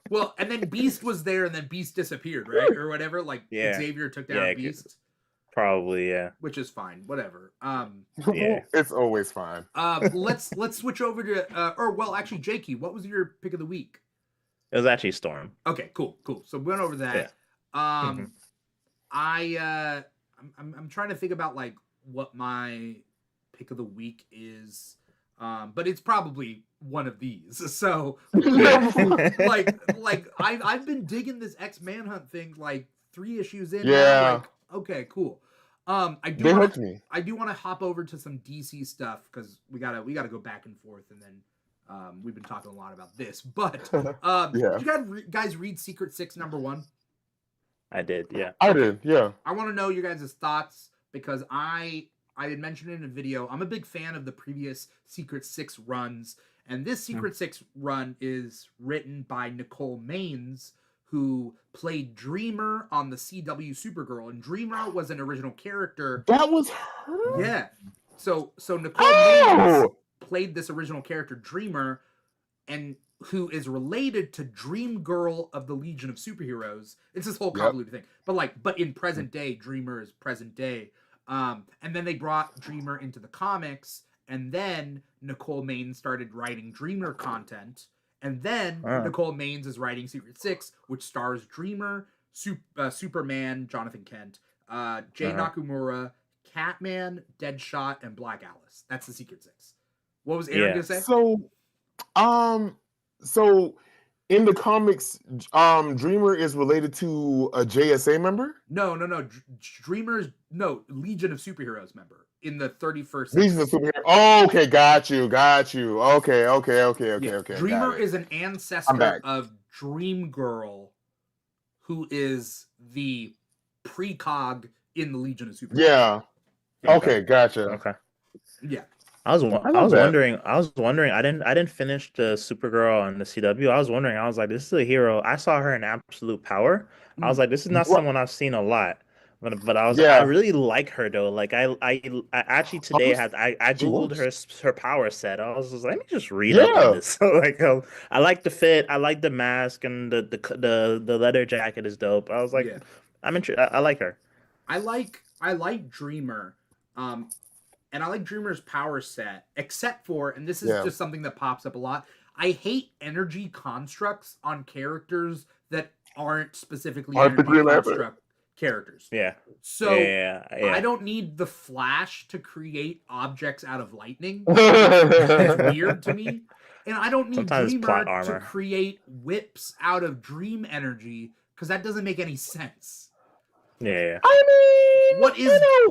Well, and then Beast was there, and then Beast disappeared, right, or whatever. Like Xavier took down Beast. Probably, yeah. Which is fine, whatever. It's always fine. Let's switch over to actually, Jecky, what was your pick of the week? It was actually Storm. Okay, cool. So we went over that. Yeah. I'm trying to think about like what my pick of the week is, but it's probably one of these. So like I've been digging this X-Manhunt thing like 3 issues in. Yeah. Like, okay, cool. I do want to hop over to some DC stuff because we gotta go back and forth, and then we've been talking a lot about this. But did you guys read Secret 6 #1? I did, yeah. I did, yeah. I want to know your guys' thoughts because I had mentioned it in a video. I'm a big fan of the previous Secret 6 runs, and this Secret 6 run is written by Nicole Maines, who played Dreamer on the CW Supergirl, and Dreamer was an original character. That was her? Yeah. So Nicole Maines played this original character, Dreamer, and who is related to Dream Girl of the Legion of Superheroes. It's this whole convoluted thing. But in present day, Dreamer is present day. And then they brought Dreamer into the comics, and then Nicole Maines started writing Dreamer content. And then Nicole Maines is writing Secret 6, which stars Dreamer, Superman, Jonathan Kent, Jay Nakamura, Catman, Deadshot, and Black Alice. That's the Secret 6. What was Aaron going to say? So in the comics, Dreamer is related to a JSA member? No. Dreamer's Legion of Superheroes member in the 31st. Legion of Superheroes. Oh, okay, got you. Okay. Dreamer is an ancestor of Dream Girl, who is the precog in the Legion of Superheroes. Yeah. Okay, gotcha. Okay. Yeah. I was wondering. I didn't finish the Supergirl on the CW. I was wondering. I was like, this is a hero. I saw her in Absolute Power. I was like, this is not someone I've seen a lot. But I was I really like her though. Like I actually today I googled her power set. I was just like, let me just read up on this. So like I like the fit. I like the mask, and the leather jacket is dope. I was like, I'm interested. I like her. I like Dreamer. And I like Dreamer's power set, except for, and this is just something that pops up a lot, I hate energy constructs on characters that aren't specifically energy construct characters. Yeah. So I don't need the Flash to create objects out of lightning. It's weird to me. And I don't need Dreamer to create whips out of dream energy, because that doesn't make any sense. Yeah. I mean, what is in a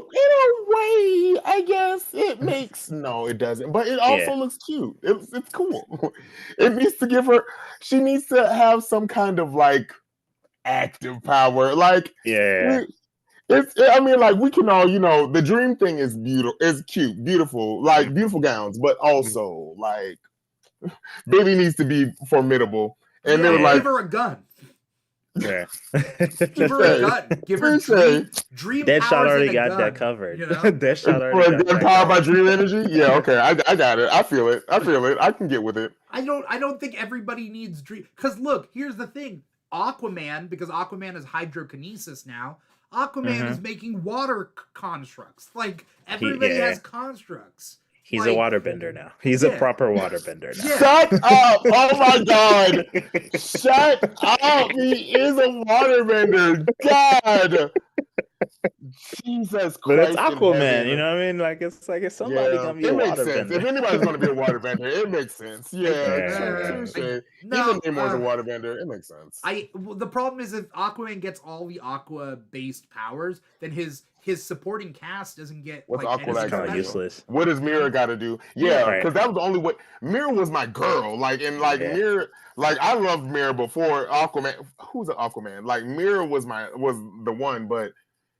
way, I guess it makes it doesn't. But it also looks cute. It's cool. It needs to give her. She needs to have some kind of like active power. Like I mean, like we can all, the dream thing is beautiful, is cute, beautiful, like beautiful gowns, but also like baby needs to be formidable. And they were like, give her a gun. Yeah. Give her a gun. Give her dream Deadshot powers already and got gun, that covered. Deadshot already got powered by dream energy. Yeah, okay, I got it. I feel it. I can get with it. I don't think everybody needs dream. Because look, here's the thing: Aquaman, because Aquaman is hydrokinesis now. Aquaman is making water constructs. Like everybody has constructs. He's a waterbender now. He's a proper waterbender now. Shut up! Oh my god! Shut up! He is a waterbender. God. Jesus But it's Christ in Aquaman, heaven. you know what I mean? Like it's somebody gonna be it a makes sense. waterbender. If anybody's gonna be a waterbender, it makes sense. Yeah, Yeah. touche. No, Even Namor's a waterbender. It makes sense. The problem is if Aquaman gets all the aqua based powers, then his supporting cast doesn't get What's like Aqua anything gotta Kind of do? special. useless. What does Mira got to do? Yeah, Right. because that was the only way. Mira was my girl. Like Yeah. Mira, like I loved Mira before Aquaman. Who's the Aquaman? Like Mira was the one, but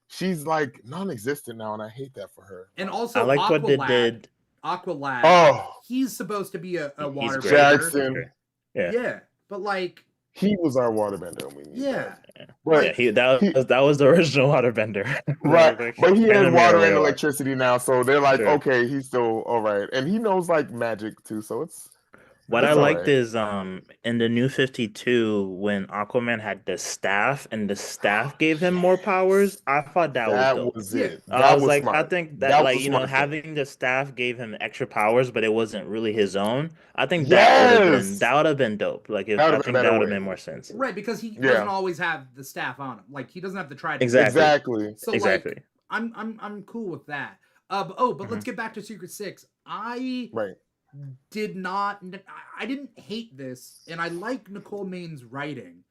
she's like non-existent now, and I hate that for her. And also I liked what they Aqualad. did. Aqualad. Oh, He's supposed to be a He's waterbender. great. Jackson. Yeah, but like He was our waterbender. We need yeah. But that was the original waterbender. right, but he has water and Mira. electricity now, so they're like, Sure. okay, he's still all right, and he knows like magic too, so it's What it's I all liked right. is in the New 52 when Aquaman had the staff and the staff gave him more powers, I thought that was dope. it. I That was was like, smart. I think That that was like a you know smart thing. having the staff gave him extra powers, but it wasn't really his own. I think that would have been dope. Like That would've been a better that would have way. meen more sense. Right, because he doesn't always have the staff on him. Like he doesn't have the trident. Exactly. So Exactly. like I'm cool with that. But let's get back to Secret Six. I didn't hate this, and I like Nicole Main's writing,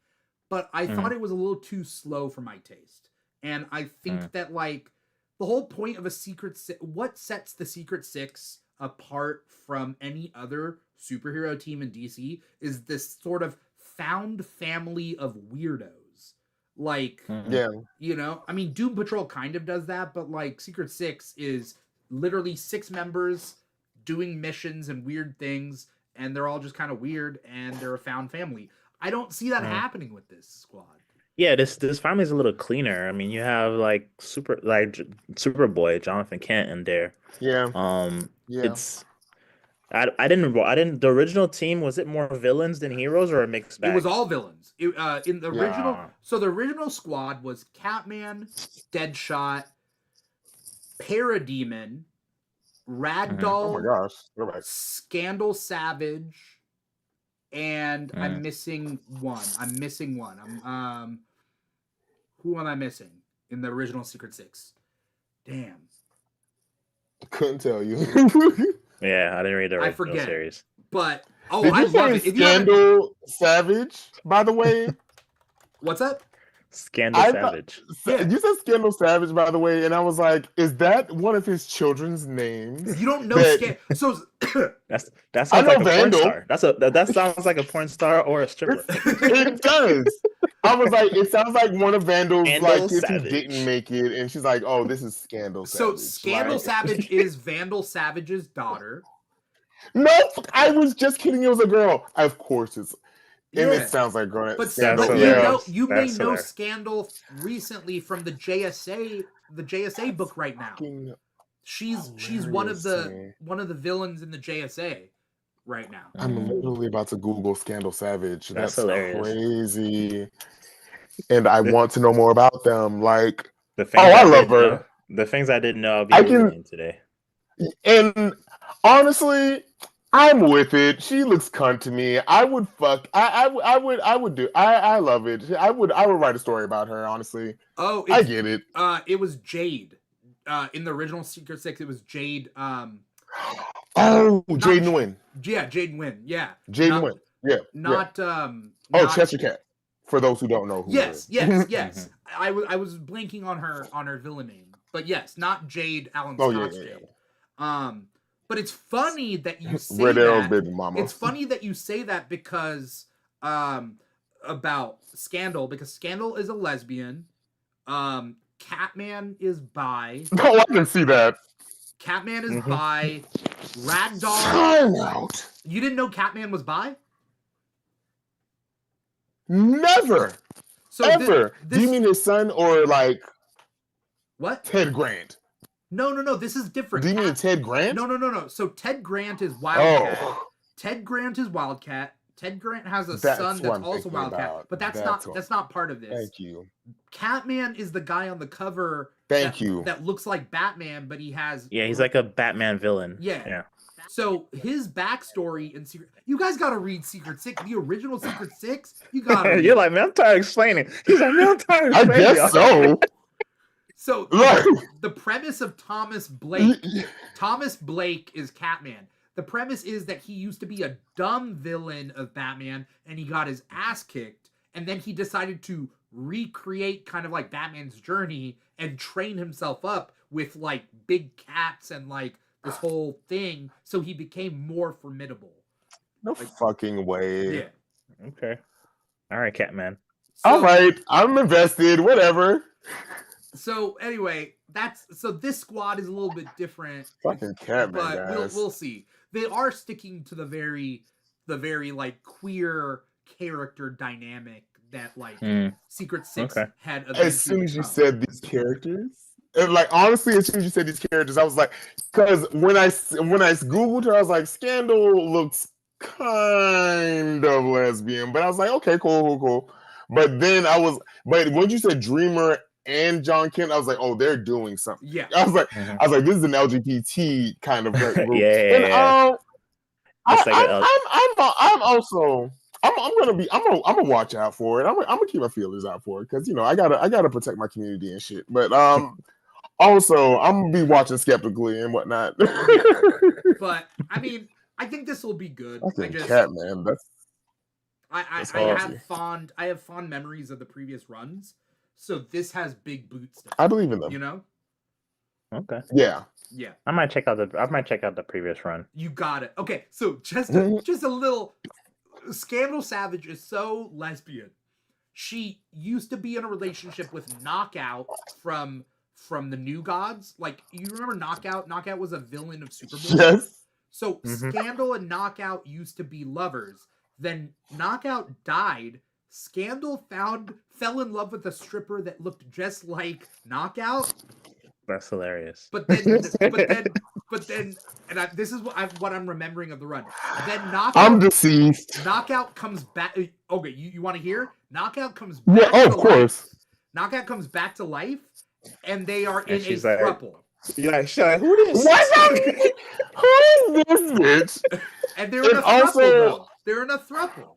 but I thought it was a little too slow for my taste. And I think that like the whole point of a what sets the Secret Six apart from any other superhero team in DC is this sort of found family of weirdos. Like, you know, I mean, Doom Patrol kind of does that, but like Secret Six is literally 6 members doing missions and weird things, and they're all just kind of weird, and they're a found family. I don't see that happening with this squad. Yeah, this family's a little cleaner. I mean, you have like Superboy, Jonathan Kent in there. It's I didn't the original team, was it more villains than heroes or a mixed bag? It was all villains. In the original, so the original squad was Catman, Deadshot, Parademon, Ragdoll, oh my gosh, go back. Scandal Savage, and I'm missing one. Who am I missing in the original Secret Six? Damn. Couldn't tell you. Yeah, I didn't read the original series. But Did I you love say it. Scandal Savage, by the way? What's up? Scandal Savage. You said Scandal Savage, by the way, and I was like, is that one of his children's names? You don't know So that sounds like a porn star. That sounds like a porn star or a stripper. It does. I was like, it sounds like one of Vandal's Scandal kids who Savage. didn't make it, and she's like, "Oh, this is Scandal Savage." So Scandal Savage is Vandal Savage's daughter. No, I was just kidding. It was a girl. Of course, it sounds like grown. But hilarious. you may know Scandal recently from the JSA book right now. She's one of the villains in the JSA right now. I'm literally about to Google Scandal Savage. That's hilarious. Crazy. And I want to know more about them. Like, I love her. The things I didn't know, I'll be reading today. And honestly, I'm with it. She looks cunt to me. I would fuck. I would do. I love it. I would write a story about her. Honestly. Oh, I get it. It was Jade. In the original Secret Six, it was Jade. Jade Nguyen. Yeah, Jade Nguyen. Yeah. Jade Nguyen. Yeah. Not Chester Cat. For those who don't know who. Yes. I was blanking on her villain name, but yes, not Jade Allen Scott's Jade. But it's funny that you say that. Baby mama. It's funny that you say that because about Scandal, because Scandal is a lesbian. Catman is bi. Oh, I can see that. Catman is bi. Ragdoll. Time out. You didn't know Catman was bi? Never. So ever. Do you mean his son or like what? Ted Grant? No. This is different. Do you mean Ted Grant? No. So Ted Grant is Wildcat. Oh. Ted Grant is Wildcat. Ted Grant has a son that's also Wildcat, but that's not part of this. Thank you. Catman is the guy on the cover. That looks like Batman, but he has. Yeah, he's like a Batman villain. Yeah. So his backstory in Secret, you guys got to read Secret Six, the original Secret Six. You got to. You're like, man, I'm tired of explaining. He's like, man, I'm tired of explaining. I guess so. So Like, the premise of Thomas Blake is Catman. The premise is that he used to be a dumb villain of Batman and he got his ass kicked, and then he decided to recreate kind of like Batman's journey and train himself up with like big cats and like this whole thing, so he became more formidable. no fucking way. Yeah. Okay. All right, Catman. So, All right, I'm invested. Whatever. So anyway, this squad is a little bit different. Fucking Catman, but guys. we'll see. They are sticking to the very like queer character dynamic that like Secret Six had eventually As soon as you become. said these characters, and like honestly, as soon as you said these characters, I was like, because when I googled her, I was like, Scandal looks kind of lesbian, but I was like, okay, cool. But then but when you said Dreamer and John Kent, I was like, oh, they're doing something. Yeah. I was like, this is an LGBT kind of group. Yeah. And I'm gonna watch out for it. I'm gonna keep my feelers out for it because I gotta protect my community and shit. But also I'm gonna be watching skeptically and whatnot. But I mean, I think this will be good. Catman, I have fond memories of the previous runs, so this has big boots. I believe in them. Okay. Yeah. I might check out the previous run. You got it. Okay, so just a little. Scandal Savage is so lesbian. She used to be in a relationship with Knockout from the New Gods. Like, you remember Knockout? Knockout was a villain of Superboy. Yes. So Scandal and Knockout used to be lovers. Then Knockout died. Scandal fell in love with a stripper that looked just like Knockout. That's hilarious. But then, and this is what I'm remembering of the run. Then Knockout. I'm deceased. Knockout comes back. Okay, you want to hear? Knockout comes back. Yeah, of course. Life. Knockout comes back to life, and they are in a like, throuple. You're like, shut who this? Who is this bitch? And they're in a throuple. Though. They're in a throuple.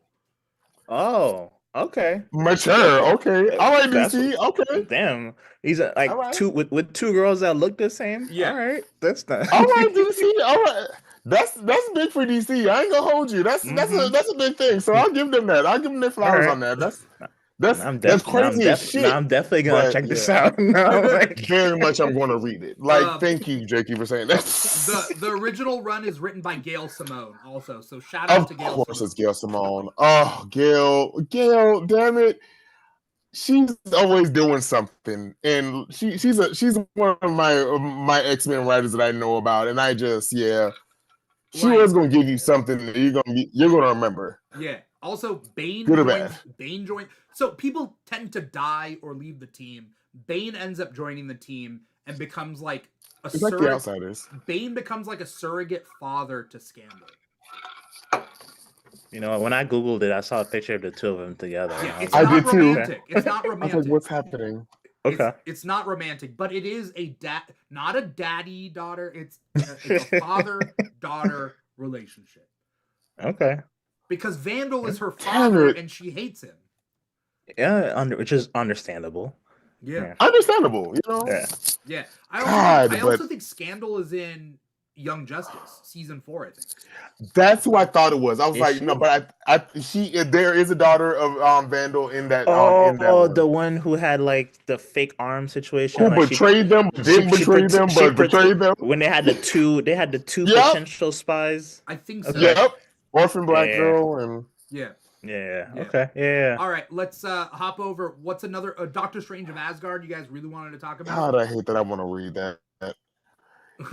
Oh. Okay. Mature. Okay. All right, DC. Okay. Damn. He's like two with two girls that look the same. Yeah. All right. That's not. All right, DC. All right. That's big for DC. I ain't gonna hold you. That's a big thing. So I'll give them that. I'll give them their flowers on that. That's crazy as shit. I'm definitely gonna check this out. Very much. I'm going to read it. Thank you, Jecky, for saying that. The original run is written by Gail Simone, also. So shout out to Gail. Of course, it's Gail Simone. Oh, Gail, damn it. She's always doing something, and she's one of my X-Men writers that I know about, and I just she was gonna give you something that you're gonna remember. Yeah. Also, Bane joined. So people tend to die or leave the team. Bane ends up joining the team and becomes like it's like the Outsiders. Bane becomes like a surrogate father to Scandal. When I googled it, I saw a picture of the two of them together. Yeah, I did romantic. too. It's not romantic. I was like, what's happening? Okay. It's not romantic, but it is not a daddy-daughter. It's a father-daughter relationship. Okay. Because Vandal is her father and she hates him. Yeah, which is understandable. Yeah. Understandable, Yeah. I also think Scandal is in Young Justice, season 4, I think. That's who I thought it was. I was no, but there is a daughter of Vandal in that. The one who had like the fake arm situation. Who betrayed them, didn't betray them, but betrayed them. When they had the two potential spies. I think so. Yep. Orphan Black Girl and yeah. Okay. Yeah. All right, let's hop over. What's another Doctor Strange of Asgard? You guys really wanted to talk about? God, I hate that. I want to read that.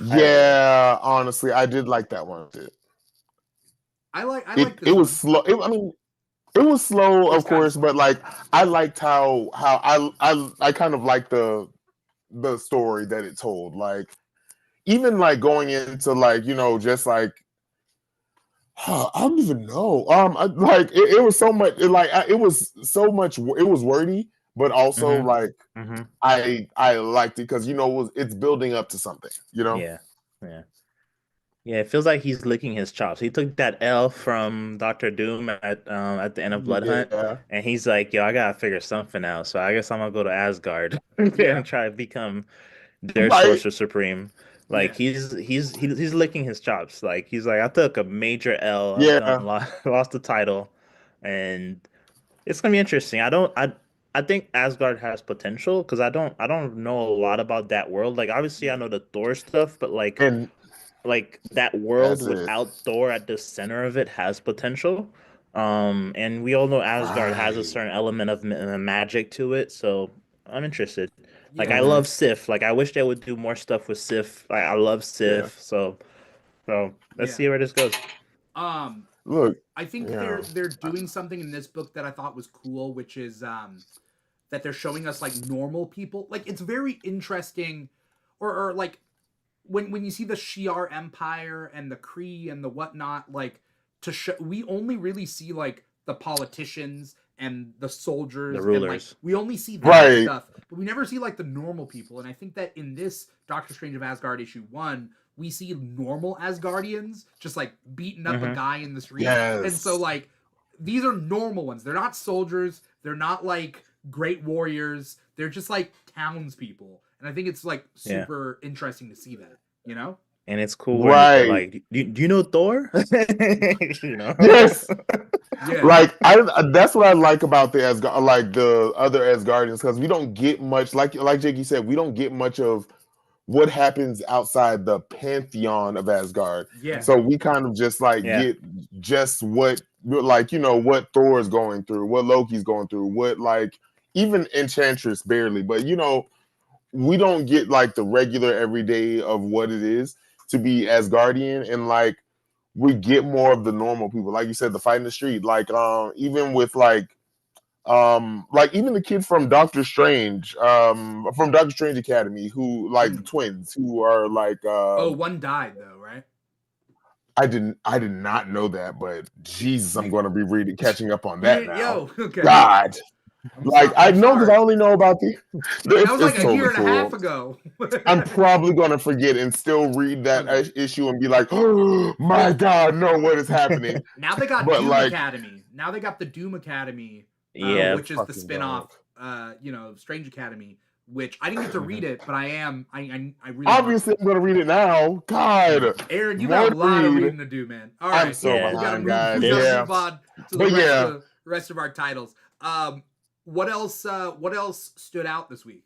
Yeah, honestly, I did like that one. I like it was slow. It was slow, of course, but like I liked how I kind of liked the story that it told. Like even like going into like just like I don't even know. It was so much. It was so much. It was wordy, but also I liked it because it's building up to something. Yeah. Yeah, it feels like he's licking his chops. He took that L from Doctor Doom at the end of Blood Hunt, Yeah. and he's like, "Yo, I gotta figure something out. So I guess I'm gonna go to Asgard Yeah. and try to become their Right. Sorcerer Supreme." Like Yeah. he's licking his chops. Like he's like, "I took a major L. I've done Yeah. lost the title, and it's gonna be interesting. I think Asgard has potential because I don't know a lot about that world. Like obviously I Yeah. know the Thor stuff, but And like that world that's it. without Thor at the center of it has potential. And we all know Asgard has a Right. certain element of magic to it, so I'm interested. Like I Yeah. Hmm. love Sif. Like I wish they would do more stuff with Sif. Like I love Yeah. Sif. So let's Yeah. see where this goes. Um, Look. I think Yeah. they're doing something in this book that I thought was cool, which is that they're showing us like normal people. Like it's very interesting, or like when you see the Shi'ar Empire and the Kree and the whatnot, like to show we only really see like the politicians and the The soldiers and like rulers. we only see that Right. stuff, but we never see like the normal people. And I think that in this Doctor Strange of Asgard issue 1, we see normal Asgardians just like beating up a Hmm. guy in the street. And so Yes. like these are normal ones. They're not soldiers. They're not like great warriors. They're just like townspeople. And I think it's like Yeah. super interesting to see that, you know? And it's cool when they're Right. like, do you know Thor? You know? Yes. Yeah. Like that's what I like about the Asgard, like the other Asgardians, because we don't get much. Like Jakey said, we don't get much of what happens outside the pantheon of Asgard. Yeah. So we kind of just like Yeah. get just what like what Thor's going through, what Loki's going through, what like even Enchantress barely, but we don't get like the regular everyday of what it is to be Asgardian, and like we get more of the normal people, like you said, the fight in the street, like even with like even the kid from Doctor Strange, from Doctor Strange Academy, who like the twins who are like Oh, one died though, right? I did not know that, but Jesus, I'm gonna be catching up on You that didn't, now. yo, okay. God. Like I I'm know because I sorry. only know about That was like it's a year totally and a half cool. ago. I'm probably gonna forget and still read that Okay. issue and be like, oh my God, no, what is happening? Now they got But Doom like, Academy. Now they got the Doom Academy, no, Yeah. which is the fucking spin-off, don't. Strange Academy, which I didn't get to read it, but I really want Obviously, to. I'm gonna read it now. Yeah. God, Aaron, you got more a to lot of read. reading to do, man. All I'm right. so Yeah. We gotta behind, move guys. we gotta Yeah, move on to the but yeah. rest of our titles. What else stood out this week?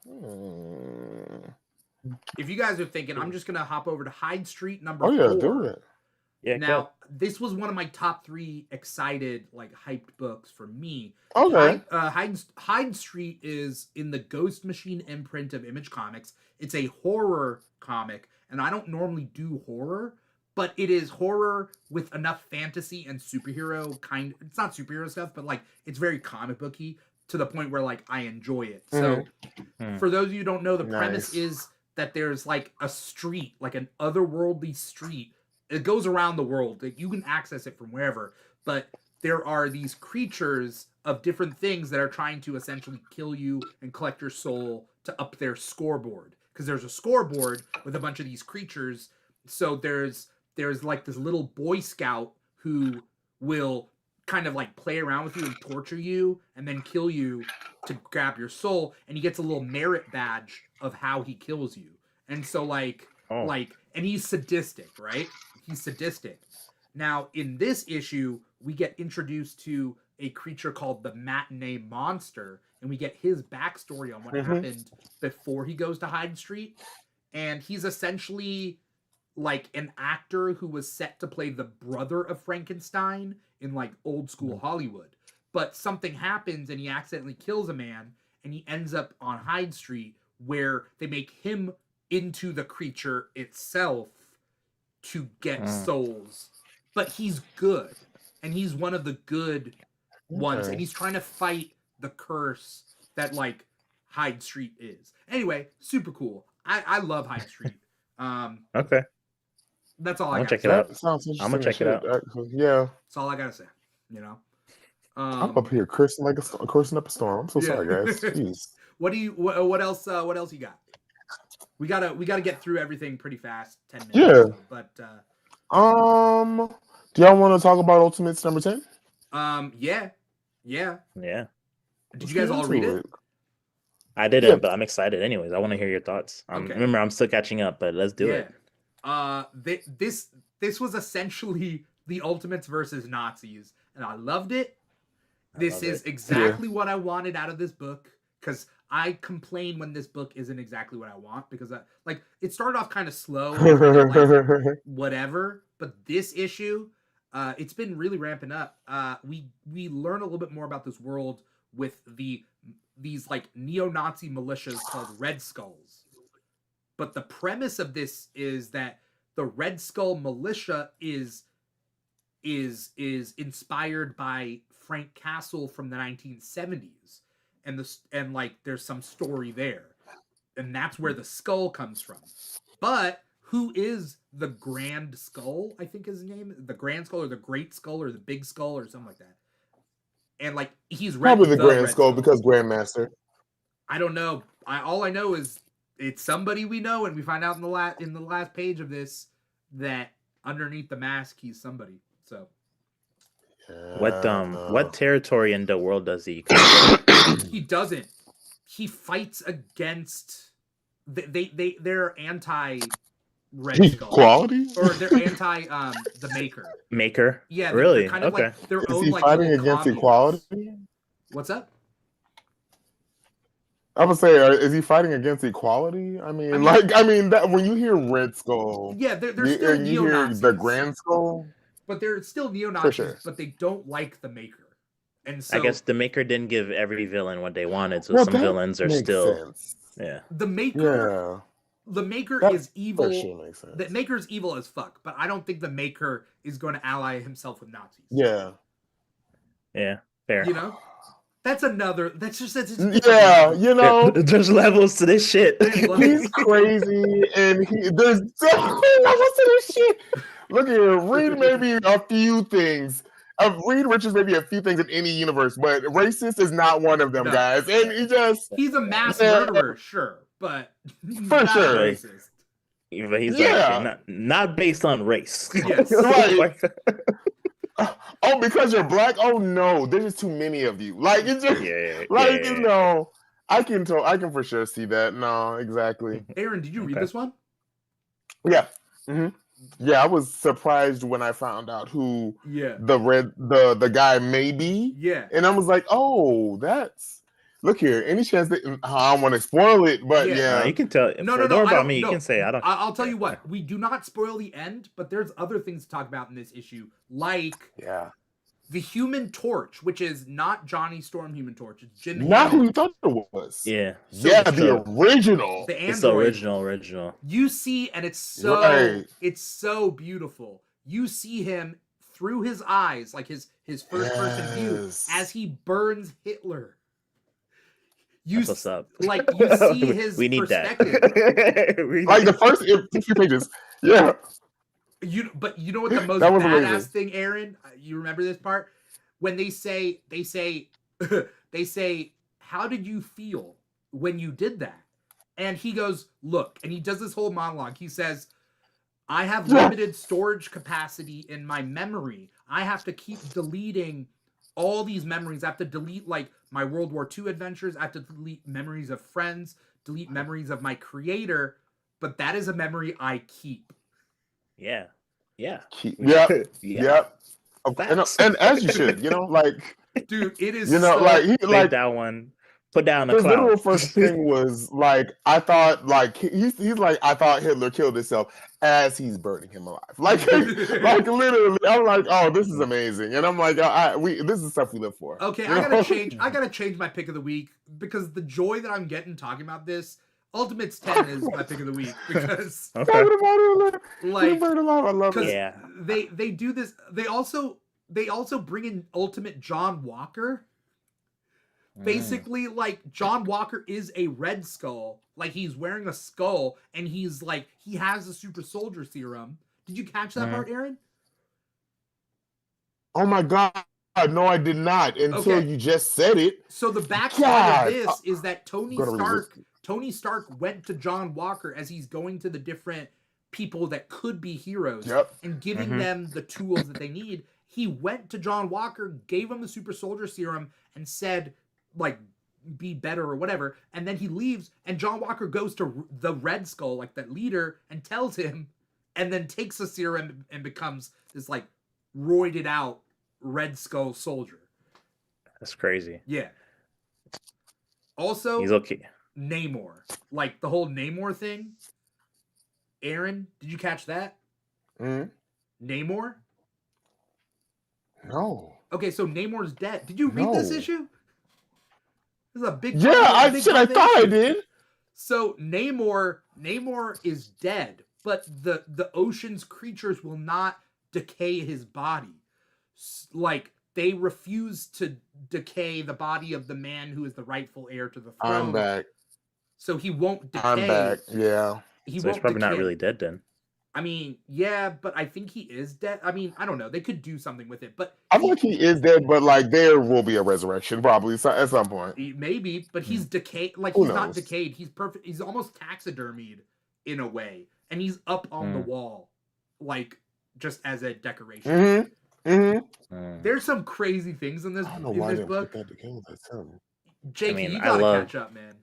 Hmm. If you guys are thinking, I'm just gonna hop over to Hyde Street number Oh yeah, 4. do it. Yeah, go. Now, this was one of my top 3 excited, like hyped books for me. Okay. Hyde Street is in the Ghost Machine imprint of Image Comics. It's a horror comic, and I don't normally do horror, but it is horror with enough fantasy and superhero kind. It's not superhero stuff, but like it's very comic booky to the point where like I enjoy it. So, for those of you who don't know, the premise Nice. is that there's like a street, like an otherworldly street. It goes around the world. You can access it from wherever, but there are these creatures of different things that are trying to essentially kill you and collect your soul to up their scoreboard. Because there's a scoreboard with a bunch of these creatures. So there's like this little Boy Scout who will kind of like play around with you and torture you and then kill you to grab your soul, and he gets a little merit badge of how he kills you. And so Oh. and he's sadistic, right? He's sadistic. Now, in this issue, we get introduced to a creature called the Matinee Monster, and we get his backstory on what happened before he goes to Hyde Street. And he's essentially like an actor who was set to play the brother of Frankenstein in like old school Hollywood. But something happens and he accidentally kills a man, and he ends up on Hyde Street where they make him into the creature itself to get souls. But he's good, and he's one of the good ones, and he's trying to fight the curse that like Hyde Street is. Anyway, super cool. I love Hyde Street. Okay. That's all I I'm got. gonna check it out. That sounds interesting. I'm gonna check it out. Yeah. That's all I gotta say. You know. I'm up here cursing cursing up a storm. I'm so sorry, guys. Jeez. What else you got? We gotta get through everything pretty fast. 10 minutes. Yeah. So, but do y'all want to talk about Ultimates number 10? yeah. Did you guys all read it? I didn't, but I'm excited anyways. I want to hear your thoughts. Okay. Remember, I'm still catching up, but let's do it. This was essentially the Ultimates versus Nazis, and I loved it. This is exactly what I wanted out of this book, because I complain when this book isn't exactly what I want, because it started off kind of slow, like, whatever, but this issue, it's been really ramping up. We learn a little bit more about this world with these like neo-Nazi militias called Red Skulls. But the premise of this is that the Red Skull militia is inspired by Frank Castle from the 1970s, and like there's some story there, and that's where the skull comes from. But who is the Grand Skull? I think his name, the Grand Skull, or the Great Skull, or the Big Skull, or something like that. And like he's probably the Grand Skull because Grandmaster. I don't know. All I know is it's somebody we know, and we find out in the last page of this that underneath the mask he's somebody. So what territory in the world does he he doesn't. He fights against they're anti Red Skull. Equality? Or they're anti the Maker. Yeah, really? Kind of okay. Like their is own he like fighting against communes. equality? What's up? I would say, is he fighting against equality? I mean that when you hear Red Skull, yeah, they're still and you neo-Nazis. hear the Grand Skull, but they're still neo-Nazis, sure. But they don't like the Maker, and so I guess the Maker didn't give every villain what they wanted, so some villains are still sense. The Maker. The Maker is evil. Sure makes sense. The Maker is evil as fuck, but I don't think the Maker is going to ally himself with Nazis. Yeah, fair. You know, that's yeah. You know, there's levels to this shit. He's crazy, and there's levels to this shit. Look at here. Reed maybe a few things. Reed Richards maybe a few things in any universe, but racist is not one of them, guys. And he's a mass murderer, sure, but for sure racist. But he's not based on race. Yes. Right. Oh, because you're black? Oh no, there's just too many of you. Like it's just you know, I can for sure see that. No, exactly. Aaron, did you read this one? Yeah. Mm-hmm. Yeah, I was surprised when I found out who the guy may be. Yeah. And I was like, oh, that's look here. Any chance that I don't want to spoil it, but No, you can tell. No, about me. You can say I don't. I'll tell you what. We do not spoil the end, but there's other things to talk about in this issue, like the Human Torch, which is not Johnny Storm Human Torch. It's Jim. Not who you thought it was. Yeah. The original. The android. It's the original. You see, and it's so beautiful. You see him through his eyes, like his first person view, as he burns Hitler. That's what's up. Like you see his we need perspective. That. Like the first few pages. Yeah. But you know what the most badass thing, Aaron? You remember this part when they say, "How did you feel when you did that?" And he goes, "Look," and he does this whole monologue. He says, "I have limited storage capacity in my memory. I have to keep deleting all these memories. I have to delete like my World War II adventures. I have to delete memories of friends, delete memories of my creator. But that is a memory I keep." Yeah. And as you should, you know, like, dude, it is. You know, like that one. Put down a his cloud. literal first thing was like, I thought, like he's like, I thought Hitler killed himself as he's burning him alive. Like literally, I'm like, oh, this is amazing, and I'm like, this is stuff we live for. Okay, I gotta change my pick of the week because the joy that I'm getting talking about this. Ultimates 10 is my pick of the week because I love it. Yeah. They do this. They also bring in Ultimate John Walker. Basically, like John Walker is a Red Skull. Like he's wearing a skull and he's like he has a super soldier serum. Did you catch that part, Aaron? Oh my god. No, I did not until you just said it. So the backstory of this is that Tony Tony Stark went to John Walker as he's going to the different people that could be heroes and giving them the tools that they need. He went to John Walker, gave him the super soldier serum, and said, like, be better or whatever. And then he leaves, and John Walker goes to the Red Skull, like that leader, and tells him, and then takes the serum and becomes this, like, roided out Red Skull soldier. That's crazy. Yeah. Also, he's okay. Namor. Like, the whole Namor thing. Aaron, did you catch that? Namor? No. Okay, so Namor's dead. Did you read this issue? This is a big. I thought I did. So Namor is dead, but the ocean's creatures will not decay his body. Like, they refuse to decay the body of the man who is the rightful heir to the throne. I'm back. So he won't decay. I'm back. Yeah. He's probably not really dead then. I mean, yeah, but I think he is dead. I mean, I don't know. They could do something with it, but I think he is dead. But like, there will be a resurrection probably at some point. Maybe, but he's decayed. Like, Who he's not knows? decayed. He's perfect. He's almost taxidermied in a way, and he's up on the wall, like, just as a decoration. There's some crazy things in this book. Jakey, you gotta catch up, man.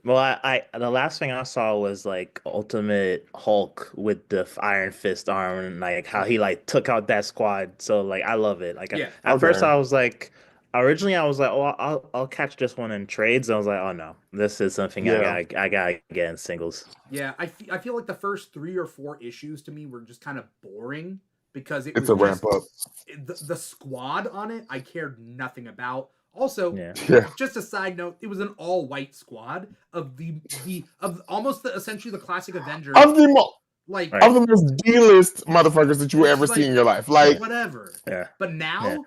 Well, I the last thing I saw was like Ultimate Hulk with the Iron Fist arm and like how he like took out that squad. So like I love it. Like at first I was like, originally I was like, oh, I'll catch this one in trades. I was like, oh no, this is something I gotta get in singles. Yeah, I feel like the first 3 or 4 issues to me were just kind of boring because it's a ramp up. The squad on it I cared nothing about. Also, just a side note, it was an all-white squad of almost essentially the classic Avengers of the most D-list motherfuckers that you will ever see in your life. Like whatever. Yeah. But now,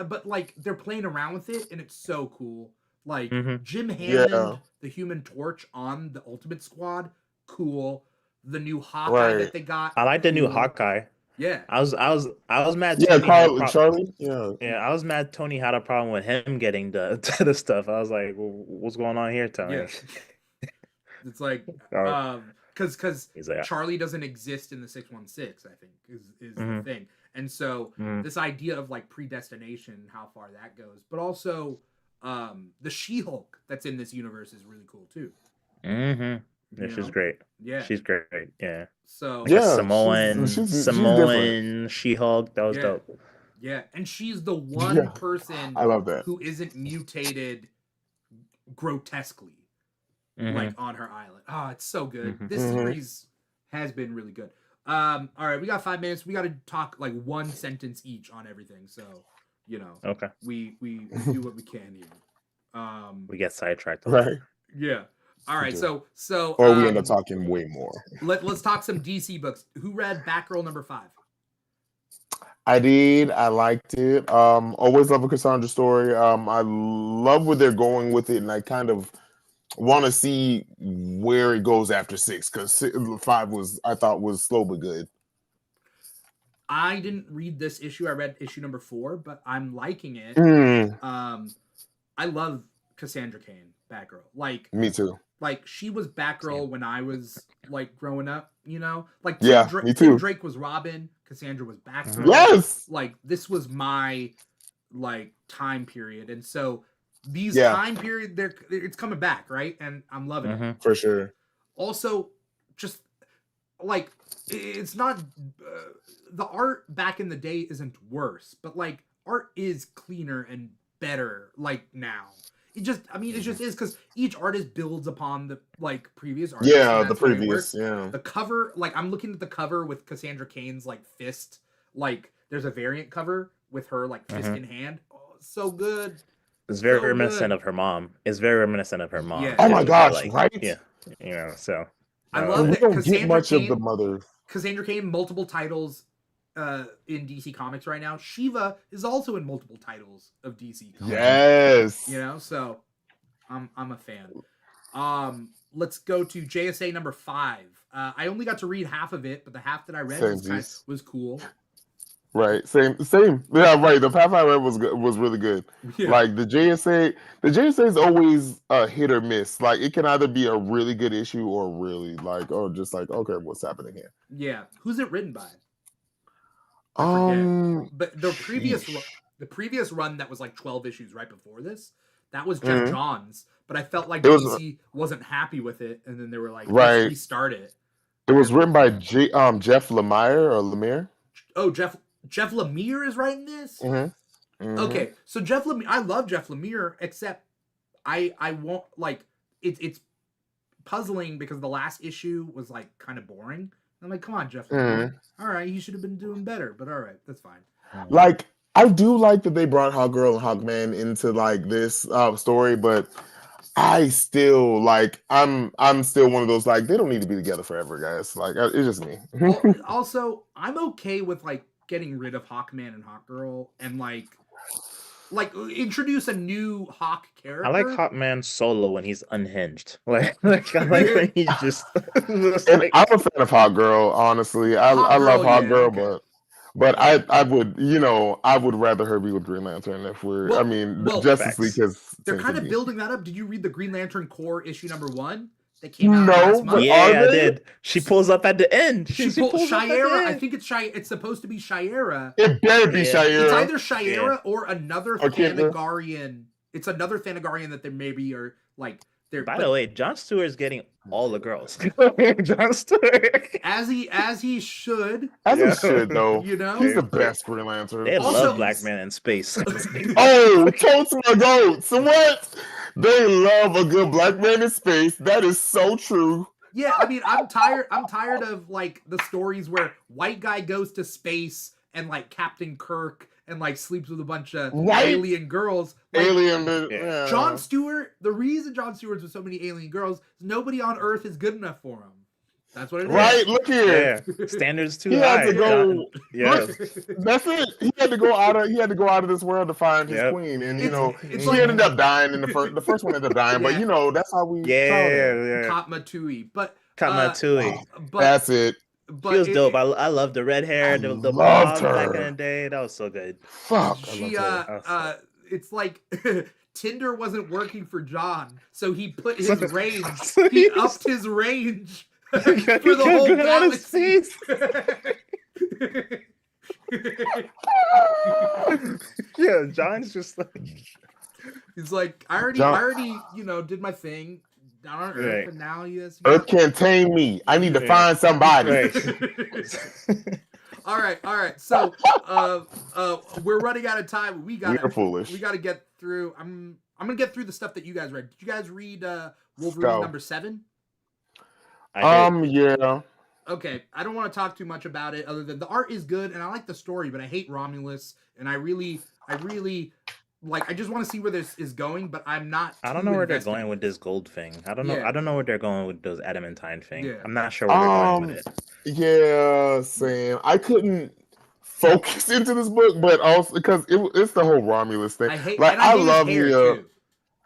but like they're playing around with it, and it's so cool. Like Jim Hammond, the Human Torch on the Ultimate Squad, cool. The new Hawkeye that they got. I like the new Hawkeye. Yeah, I was mad. Charlie. Yeah, I was mad. Tony had a problem with him getting the stuff. I was like, well, "What's going on here, Tony?" Yeah. It's like, because Charlie doesn't exist in the 616. I think is the thing, and so this idea of like predestination, how far that goes, but also the She-Hulk that's in this universe is really cool too. Yeah, she's great. Yeah, she's great. Yeah. So Samoan She-Hulk. That was dope. Yeah, and she's the one person I love that who isn't mutated grotesquely, like on her island. Oh, it's so good. This series has been really good. All right, we got 5 minutes. We got to talk like 1 sentence each on everything. So, okay, we do what we can here. We get sidetracked, right? Yeah. All right, so or we end up talking way more. Let's talk some DC books. Who read Batgirl #5? I did. I liked it. Always love a Cassandra story. I love where they're going with it, and I kind of want to see where it goes after 6 because 5 I thought was slow but good. I didn't read this issue. I read issue #4, but I'm liking it. I love Cassandra Cain, Batgirl. Like me too. Like, she was Batgirl when I was, like, growing up, Like, me too. Tim Drake was Robin. Cassandra was Batgirl. Yes! Like, this was my, like, time period. And so, these time period, it's coming back, right? And I'm loving it. For sure. Also, just, like, it's not... the art back in the day isn't worse. But, like, art is cleaner and better, like, now. It just is because each artist builds upon the like previous artist. Yeah, the previous. Yeah. The cover, like I'm looking at the cover with Cassandra Cain's like fist. Like there's a variant cover with her like fist in hand. Oh, so good. It's very reminiscent of her mom. Yeah. Oh my gosh! Right? Yeah. So I love that. Don't get much of the mother. Cassandra Cain, multiple titles in DC Comics right now. Shiva is also in multiple titles of DC Comics. Yes. So I'm a fan. Let's go to JSA #5. I only got to read half of it, but the half that I read was cool. Right. Same. Yeah, right. The Pathfinder was really good. Yeah. Like the JSA is always a hit or miss. Like it can either be a really good issue or really like, oh, just like, okay, what's happening here? Yeah. Who's it written by? I forget. But the previous run that was like 12 issues right before this, that was Jeff Johns. But I felt like It was DC wasn't happy with it, and then they were like, let's right. restart it. It was written by Jeff Lemire. Oh, Jeff Lemire is writing this? Okay, so Jeff Lemire, I love Jeff Lemire, except I won't like it's puzzling because the last issue was like kind of boring. I'm like, come on, Jeff Lemire. All right, he should have been doing better, but all right, that's fine. Like I do like that they brought Hawkgirl and Hawkman into like this story, but I still like I'm still one of those like they don't need to be together forever, guys. Like it's just me. Well, also, I'm okay with like getting rid of Hawkman and Hawkgirl and like introduce a new Hawk character. I like Hawkman solo when he's unhinged. Like I like when he's just. And like, I'm a fan of Hawkgirl, honestly. I love Hawkgirl, yeah, okay. But I would rather her be with Green Lantern if we're Justice League because they're kind of building that up. Did you read the Green Lantern Corps issue #1 that came out last month? Yeah, I did. She pulls up at the end. She pulls Shiera. I think it's supposed to be Shiera. It better be Shiera. It's either Shiera or another Thanagarian. It's another Thanagarian that they maybe are like. By the way, Jon Stewart's getting all the girls. Jon Stewart, as he should, he should though. You know, he's the best Green Lantern. They love Black Man in space. Oh, totes my goats. What? They love a good Black Man in space. That is so true. Yeah, I mean, I'm tired of like the stories where white guy goes to space and like Captain Kirk and like sleeps with a bunch of alien girls. Like, Jon Stewart, the reason Jon Stewart's with so many alien girls is nobody on Earth is good enough for him. That's what it is. Right, look here. Yeah. Standards too high. Had to go. That's it. He had to go out of this world to find his queen, and he ended up dying in the first one ended up dying, but that's how we Katma Tui. But that's it. But she was dope. I loved the red hair, the bob back in the day. That was so good. Fuck. It's like Tinder wasn't working for John, so he put his range. He upped his range for the whole galaxy. Yeah, John's just like he's like, I already, did my thing. Down on Earth, and now yes, Earth can't tame me. I need to find somebody. All right. So, we're running out of time. We gotta get through. I'm gonna get through the stuff that you guys read. Did you guys read Wolverine #7? Yeah. Okay, I don't want to talk too much about it. Other than the art is good, and I like the story, but I hate Romulus, and I really. Like, I just want to see where this is going, but I'm not. I don't know where they're going with this gold thing. I don't know. Yeah. I don't know where they're going with those adamantine thing. Yeah. I'm not sure where they're going with it. Yeah, Sam. I couldn't focus into this book, but also because it's the whole Romulus thing. I love me. God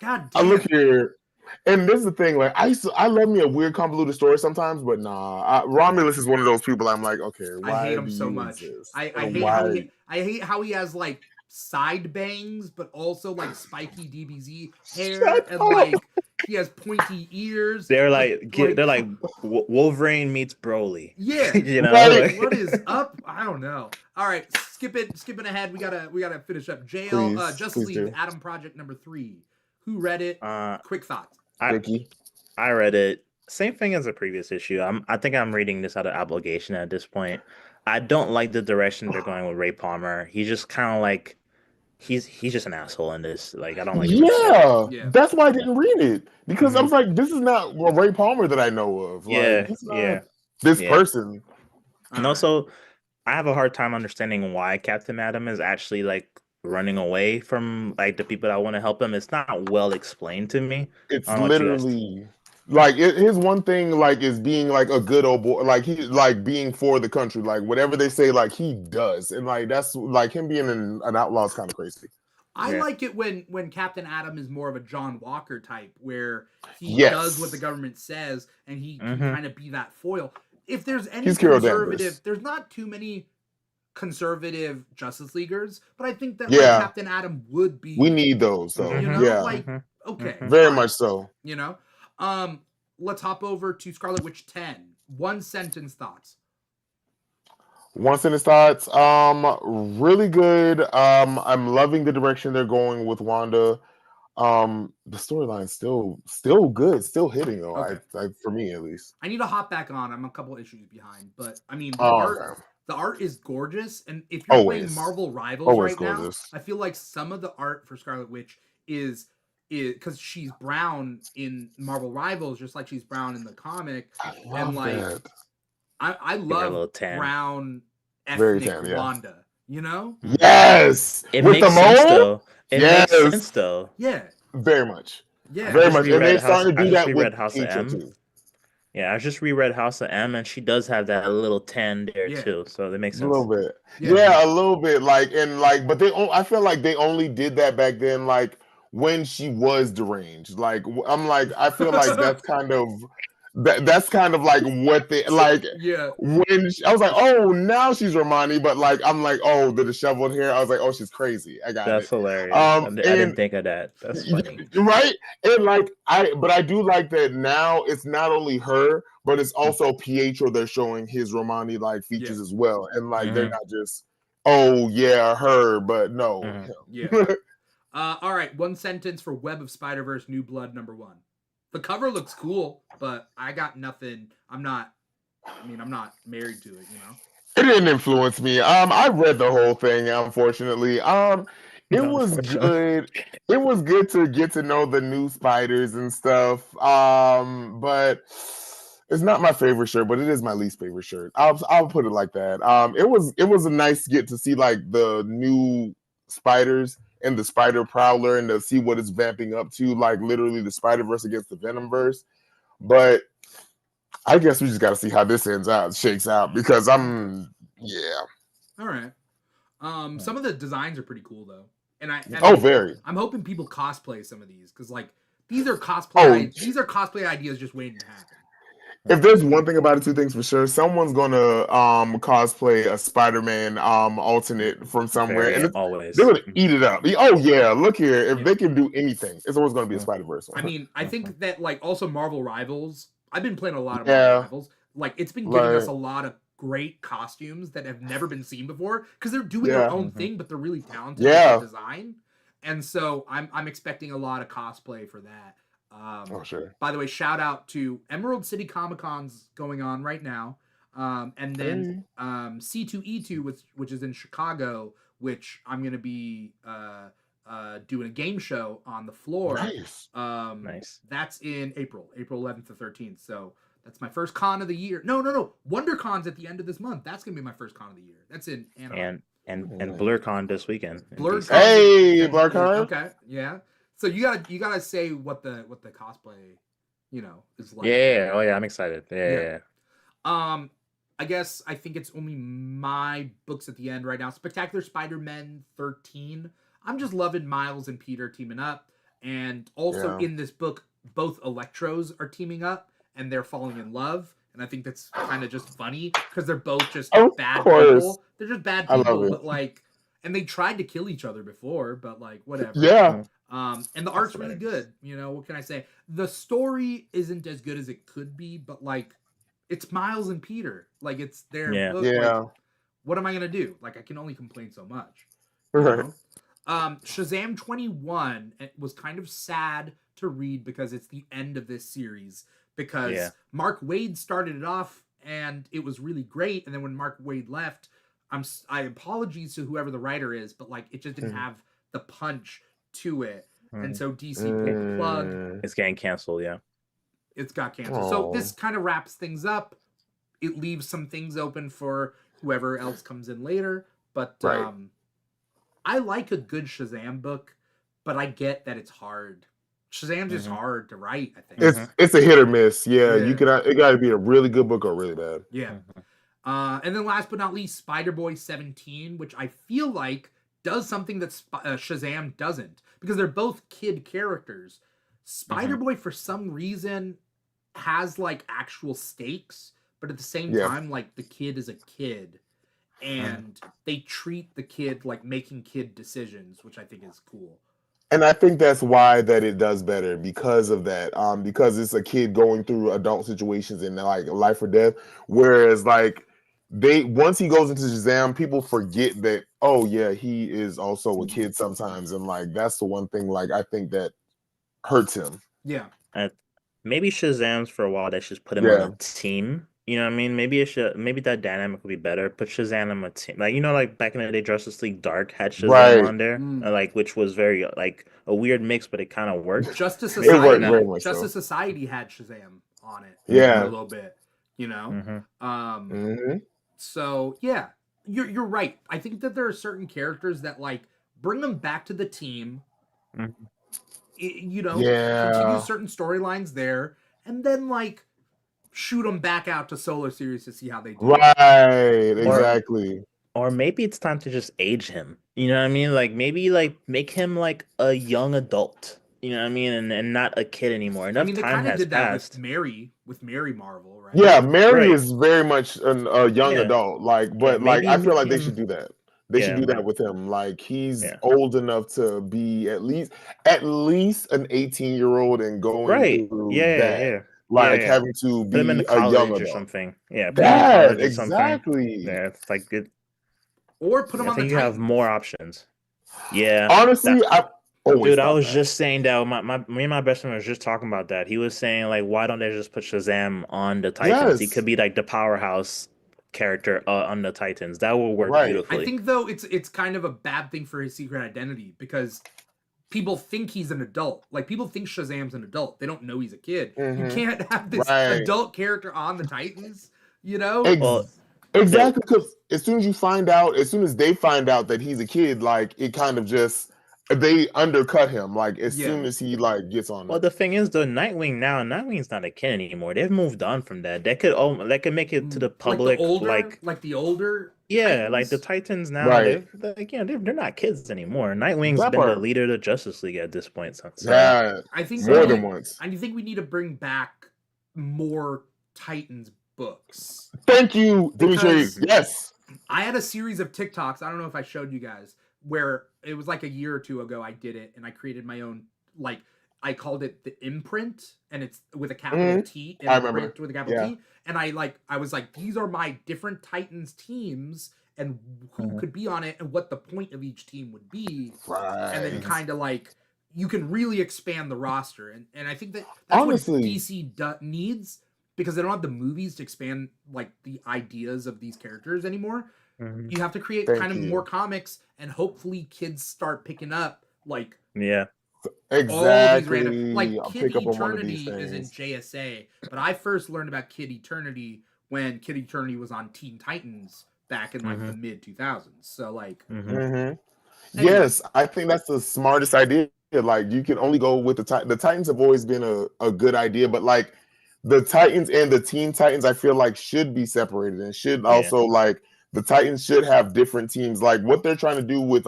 damn. I look here, and this is the thing. Like I love me a weird convoluted story sometimes, but nah. Romulus is one of those people. I'm like, okay, why I hate him so much. I hate how he has like side bangs, but also like spiky DBZ hair, and like he has pointy ears. They're like Wolverine meets Broly. Yeah, Like, what is up? I don't know. All right, skipping ahead. We gotta finish up. Justice League Atom Project #3. Who read it? Quick thoughts. I read it. Same thing as the previous issue. I think I'm reading this out of obligation at this point. I don't like the direction they're going with Ray Palmer. He's just kind of like. He's just an asshole in this. Like, I don't like. Yeah, that's why I didn't read it because I was like, this is not a Ray Palmer that I know of. Like, this person. And also, I have a hard time understanding why Captain Atom is actually like running away from like the people that want to help him. It's not well explained to me. It's literally. Like his one thing, like, is being like a good old boy, like he like being for the country, like whatever they say, like he does, and like that's like him being an outlaw is kind of crazy. I like it when Captain Atom is more of a John Walker type, where he does what the government says, and he can kind of be that foil. If there's any conservative, there's not too many conservative Justice Leaguers, but I think that like Yeah. Captain Atom would be. We need those though. You know, Yeah. like okay, Very fine, much so. You know, let's hop over to Scarlet Witch 10. One sentence thoughts. One sentence thoughts. Really good. I'm loving the direction they're going with Wanda. The storyline's still good, still hitting though. Okay. I for me at least. I need to hop back on. I'm a couple issues behind, but I mean Okay. the art is gorgeous, and if you're playing Marvel Rivals Always right gorgeous. now, I feel like some of the art for Scarlet Witch is because she's brown in Marvel Rivals, just like she's brown in the comic. I love that. I love brown ethnic Wanda. You know? Yes. It with makes the sense mole? though. It yes. makes sense though. Yeah. Very much. Yeah. Very much. And they're starting to do that with House of M. too. Yeah, I just reread House of M, and she does have that little tan there too, so that makes sense. A little bit, yeah, a little bit. But I feel like they only did that back then, like when she was deranged. Like I feel like that's kind of like what they like. Yeah. When I was like, oh, now she's Romani, but like I'm like, oh, the disheveled hair. I was like, oh, she's crazy. I got That's it. hilarious. I didn't think of that. That's funny, right? And I do like that now. It's not only her, but it's also Pietro. They're showing his Romani like features as well, and like they're not just, oh yeah, her, but no. Yeah. All right. One sentence for Web of Spider-Verse New Blood #1. The cover looks cool, but I got nothing. I'm not married to it, you know? It didn't influence me. I read the whole thing, unfortunately. It was good. It was good to get to know the new spiders and stuff. But it's not my favorite shirt, but it is my least favorite shirt. I'll put it like that. It was a nice get to see like the new spiders and the Spider Prowler and to see what it's vamping up to, like literally the Spider-Verse against the Venomverse. But I guess we just got to see how this shakes out, because All right. Some of the designs are pretty cool though, and very. I'm hoping people cosplay some of these, because like these are cosplay ideas just waiting to happen. If there's one thing about it, two things for sure. Someone's gonna cosplay a Spider-Man alternate from somewhere, and always they're gonna eat it up. Oh yeah, look here. If they can do anything, it's always gonna be a Spider-Verse one. I mean, I think that like also Marvel Rivals. I've been playing a lot of Marvel Rivals. Like it's been giving us a lot of great costumes that have never been seen before, because they're doing their own thing, but they're really talented with the design. And so I'm expecting a lot of cosplay for that. Sure. By the way, shout out to Emerald City Comic Con's going on right now, and then C2E2, which is in Chicago, which I'm gonna be doing a game show on the floor. Nice. Nice. That's in April 11th to 13th. So that's my first con of the year. No. WonderCon's at the end of this month. That's gonna be my first con of the year. That's in Anaheim. And BlurCon this weekend. BlurCon. Hey, BlurCon. Okay, yeah. So you gotta say what the cosplay, is like. Yeah. Oh yeah, I'm excited. Yeah. I think it's only my books at the end right now. Spectacular Spider-Man 13. I'm just loving Miles and Peter teaming up, and also in this book, both Electros are teaming up and they're falling in love. And I think that's kind of just funny, because they're both just bad people. They're just bad people, but like, and they tried to kill each other before, but like, whatever. Yeah. And the art's really good. What can I say? The story isn't as good as it could be, but like, it's Miles and Peter. Like, it's their book. Yeah. Like, what am I gonna do? Like, I can only complain so much. Right. Shazam 21 was kind of sad to read, because it's the end of this series. Because Mark Waid started it off and it was really great, and then when Mark Waid left, I apologize to whoever the writer is, but like it just didn't have the punch to it, and so DC pulled the plug. It's getting canceled. Yeah, it's got canceled. So this kind of wraps things up. It leaves some things open for whoever else comes in later, but I like a good Shazam book, but I get that it's hard. Shazam's just hard to write, I think. It's a hit or miss. Yeah. It got to be a really good book or really bad. Yeah. And then last but not least, Spider-Boy 17, which I feel like does something that Shazam doesn't, because they're both kid characters. Spider-Boy, for some reason, has like actual stakes, but at the same time, like the kid is a kid. and they treat the kid like making kid decisions, which I think is cool. And I think that's why that it does better because of that. Because it's a kid going through adult situations and like life or death. Whereas like once he goes into Shazam, people forget that, oh yeah, he is also a kid sometimes. And like that's the one thing like I think that hurts him. Yeah. Maybe Shazam's for a while they should put him on Yeah. a team. You know what I mean? Maybe that dynamic would be better. Put Shazam on a team. Like, you know, like back in the day, Justice League Dark had Shazam Right. on there. Like, which was very like a weird mix, but it kind of worked. Justice It worked Society, very much Justice so. Society had Shazam on it for Yeah. a little bit, you know. Mm-hmm. So yeah, you're right. I think that there are certain characters that like bring them back to the team. Mhm. You know, Yeah. continue certain storylines there, and then like shoot them back out to Solar Series to see how they do. Right, exactly. Or maybe it's time to just age him. You know what I mean? Like maybe like make him like a young adult. You know what I mean? And not a kid anymore. Enough I mean, they time kind of has did that passed. with Mary Marvel, right? Yeah, Mary Right. is very much a young Yeah. adult. Like, Yeah, but like maybe I feel make like they him- should do that. They should Yeah, do that man. with him. Like he's Yeah. old enough to be at least an 18-year-old and going Right. through Yeah, that. yeah. Like Yeah. having to Put him in be the a young college or adult. something. Yeah, put him in Yeah, college or something. exactly. Yeah, it's like it. Or put them I on the think you Titans. have more options. Yeah. Honestly, I always Dude, I thought was that. just saying that me and my best friend was just talking about that. He was saying like, why don't they just put Shazam on the Titans? He Yes. could be like the powerhouse character on the Titans. That will work Right. beautifully. I think though it's kind of a bad thing for his secret identity because people think he's an adult. Like people think Shazam's an adult. They don't know he's a kid. You Mhm. can't have this Right. adult character on the Titans, you know? Well, Exactly, because as soon as they find out that he's a kid, like it kind of just they undercut him. Like as soon as he like gets on. Well, the thing is, though, Nightwing's not a kid anymore. They've moved on from that. They could make it to the public, like the older yeah, like the Titans? Titans now. Right. They're not kids anymore. Nightwing's That been the part. leader of the Justice League at this point. So Yeah, I think more than once. I think we need to bring back more Titans books. Thank you, Dimithri. Because Yes. I had a series of TikToks. I don't know if I showed you guys where it was like a year or two ago. I did it and I created my own, like I called it the imprint, and it's with a capital T. I remember. Imprint with a capital T. And I was like, these are my different Titans teams and who could be on it and what the point of each team would be. Right. And then kind of like you can really expand the roster. And I think that's Honestly, what DC needs, because they don't have the movies to expand like the ideas of these characters anymore. You have to create kind of more comics, and hopefully kids start picking up like exactly. all these random, like I'll Kid pick up on one of Eternity these is in things. JSA, but I first learned about Kid Eternity when Kid Eternity was on Teen Titans back in like the mid 2000s. So like, Anyway. Yes, I think that's the smartest idea. Like you can only go with the Titans have always been a good idea, but like the Titans and the Teen Titans, I feel like should be separated and should also like the Titans should have different teams. Like what they're trying to do with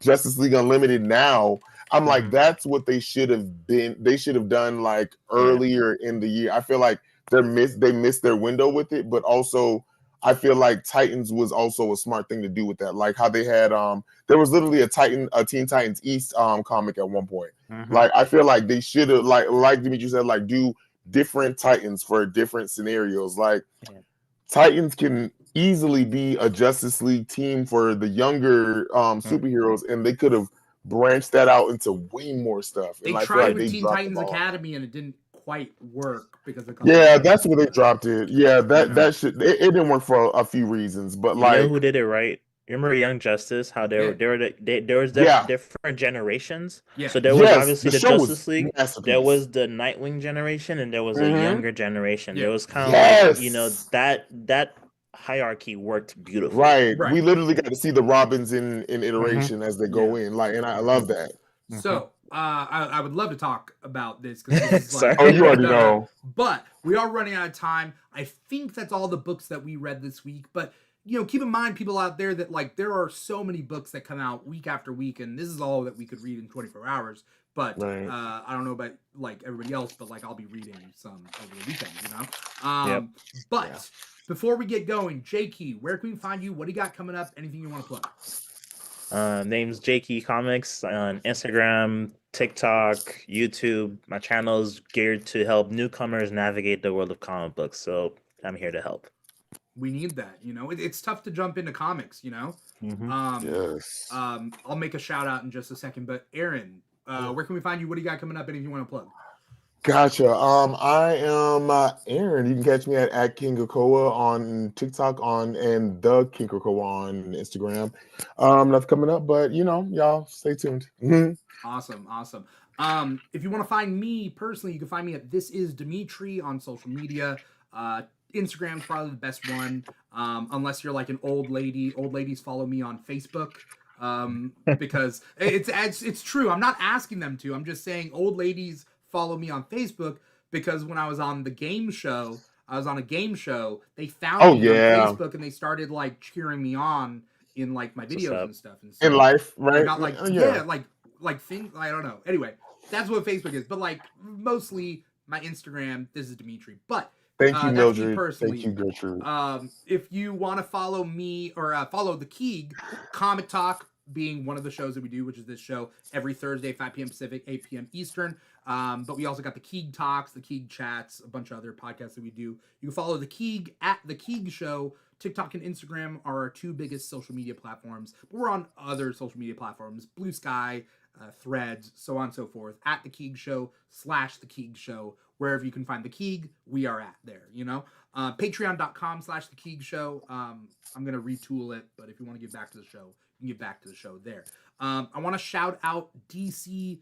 Justice League Unlimited now, I'm like that's what they should have been. They should have done like earlier in the year. I feel like they missed their window with it, but also I feel like Titans was also a smart thing to do with that. Like how they had there was literally a Teen Titans East comic at one point. Like I feel like they should have like Dimitri said, like do different Titans for different scenarios. Like Titans can easily be a Justice League team for the younger superheroes, and they could have branched that out into way more stuff. They and I tried feel like with they Teen dropped Titans the ball. Academy and it didn't quite work because of That's where they dropped it. That should it didn't work for a few reasons, but you like know who did it right? You remember Young Justice? How there was different generations. Yeah. So there was obviously the show was Justice League. masterpiece. There was the Nightwing generation, and there was a younger generation. There was kind of like that hierarchy worked beautifully. Right. We literally got to see the Robins in iteration as they go in. Like, and I love that. So I would love to talk about this because this is like, you already know. But we are running out of time. I think that's all the books that we read this week. But keep in mind, people out there, that like there are so many books that come out week after week, and this is all that we could read in 24 hours. But Right. I don't know about like everybody else, but like I'll be reading some over the weekend, Yep. But before we get going, Jecky, where can we find you? What do you got coming up? Anything you want to plug? Name's Jecky Comics on Instagram, TikTok, YouTube. My channel is geared to help newcomers navigate the world of comic books, so I'm here to help. We need that. It's tough to jump into comics. Yes. I'll make a shout out in just a second, but Aaron, where can we find you? What do you got coming up? Anything you want to plug? Gotcha. I am Aaron. You can catch me at King of Koa on TikTok and the King of Koa on Instagram. That's coming up, but y'all stay tuned. Awesome. If you want to find me personally, you can find me at This Is Dimithri on social media. Instagram's probably the best one, unless you're like an old lady. Old ladies follow me on Facebook, because it's true. I'm not asking them to. I'm just saying old ladies follow me on Facebook, because when I was on a game show, they found me on Facebook and they started like cheering me on in like my videos and stuff. And so in life, right? I got like like things, I don't know. Anyway, that's what Facebook is. But like mostly my Instagram, This Is Dimithri. But thank you, Mildred. Personally. Thank you, Gertrude. If you want to follow me or follow the Keeg, Comic Talk being one of the shows that we do, which is this show every Thursday, 5 p.m. Pacific, 8 p.m. Eastern. But we also got the Keeg Talks, the Keeg Chats, a bunch of other podcasts that we do. You can follow the Keeg at the Keeg Show. TikTok and Instagram are our two biggest social media platforms, but we're on other social media platforms, Blue Sky, Threads, so on and so forth, at the Keeg Show / the Keeg Show. Wherever you can find the Keeg, we are at there, Patreon.com / the Keeg Show. I'm going to retool it, but if you want to give back to the show, you can give back to the show there. I want to shout out DC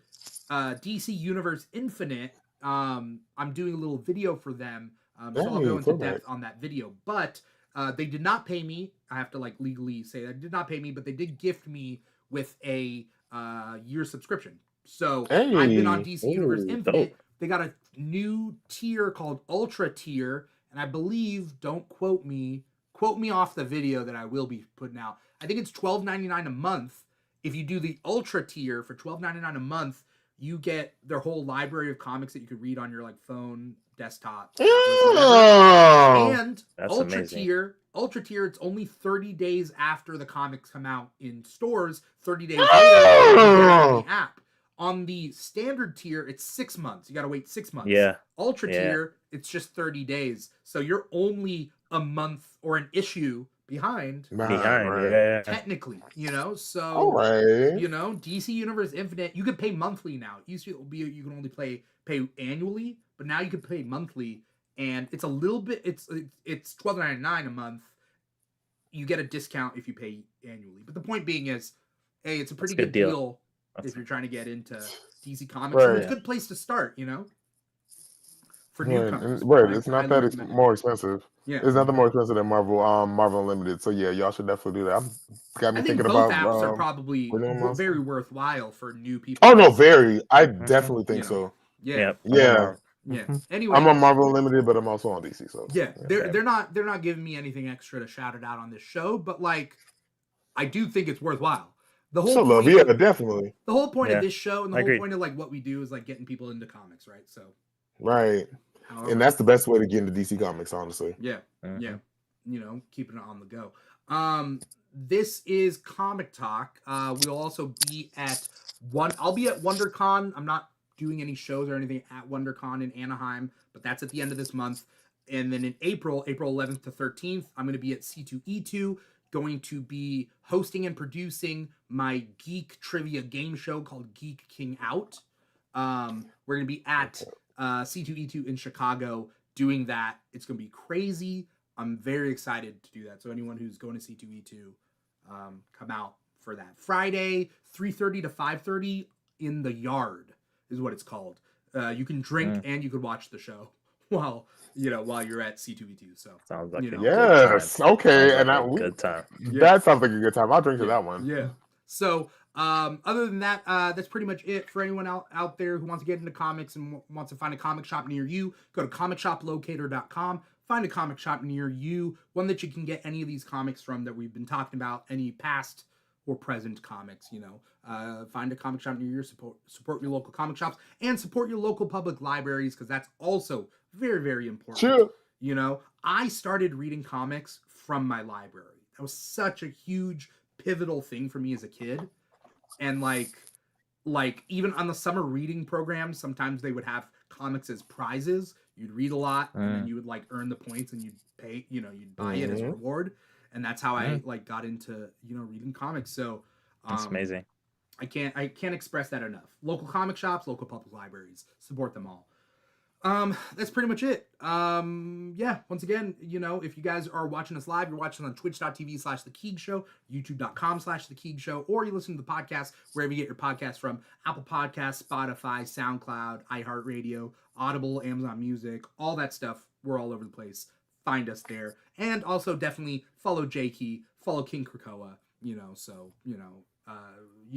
Universe Infinite. I'm doing a little video for them, so I'll go into depth on that video, but they did not pay me. I have to like legally say that did not pay me, but they did gift me with a year subscription. So I've been on DC Universe Infinite. Dope. They got a new tier called Ultra Tier, and I believe, don't quote me off the video that I will be putting out. I think it's $12.99 a month. If you do the Ultra Tier for $12.99 a month, you get their whole library of comics that you could read on your like phone, desktop, and that's Ultra amazing. Tier, it's only 30 days after the comics come out in stores. 30 days later, you get it on the app. On the standard tier, it's 6 months. You got to wait 6 months. Yeah. Ultra tier, it's just 30 days. So you're only a month or an issue behind. Yeah. Technically, So, right. DC Universe Infinite, you can pay monthly now. It used to be you can only pay annually, but now you can pay monthly, and it's a little bit. It's $12.99 a month. You get a discount if you pay annually. But the point being is, hey, it's a pretty good deal. If you're trying to get into DC Comics, so it's a good place to start, for newcomers. Right, it's not that it's more expensive. Yeah, it's nothing more expensive than Marvel Unlimited. So yeah, y'all should definitely do that. I think both apps are probably very worthwhile for new people. Oh no, very. I definitely think so. Yeah. Anyway, I'm on Marvel Unlimited, but I'm also on DC. So they're not giving me anything extra to shout it out on this show, but like, I do think it's worthwhile. The whole point definitely. The whole point of this show and the whole point of like what we do is like getting people into comics, right? So, right. And that's the best way to get into DC Comics, honestly. Yeah. Keeping it on the go. This is Comic Talk. We'll also be at I'll be at WonderCon. I'm not doing any shows or anything at WonderCon in Anaheim, but that's at the end of this month. And then in April 11th to 13th, I'm going to be at C2E2. Going to be hosting and producing my geek trivia game show called Geek King Out. We're going to be at C2E2 in Chicago doing that. It's going to be crazy. I'm very excited to do that. So anyone who's going to C2E2, come out for that. Friday, 3:30 to 5:30 in the Yard is what it's called. You can drink and you can watch the show while you're at C2E2. So sounds like a good time. That sounds like a good time. I'll drink to that one. Yeah. So other than that, that's pretty much it for anyone out there who wants to get into comics and wants to find a comic shop near you. Go to comicshoplocator.com. find a comic shop near you, one that you can get any of these comics from that we've been talking about, any past or present comics, find a comic shop near you, support your local comic shops, and support your local public libraries, because that's also very, very important. Sure. I started reading comics from my library. That was such a huge pivotal thing for me as a kid. And like even on the summer reading programs, sometimes they would have comics as prizes. You'd read a lot and then you would like earn the points and you'd pay, you'd buy it as a reward. And that's how I like got into, reading comics. So that's amazing. I can't express that enough. Local comic shops, local public libraries, support them all. That's pretty much it. Yeah, once again, if you guys are watching us live, you're watching on twitch.tv/The Keeg Show, youtube.com/The Keeg Show, or you listen to the podcast wherever you get your podcasts from: Apple Podcasts, Spotify, SoundCloud, iHeartRadio, Audible, Amazon Music, all that stuff. We're all over the place. Find us there. And also definitely follow Jecky, follow King Krakoa, you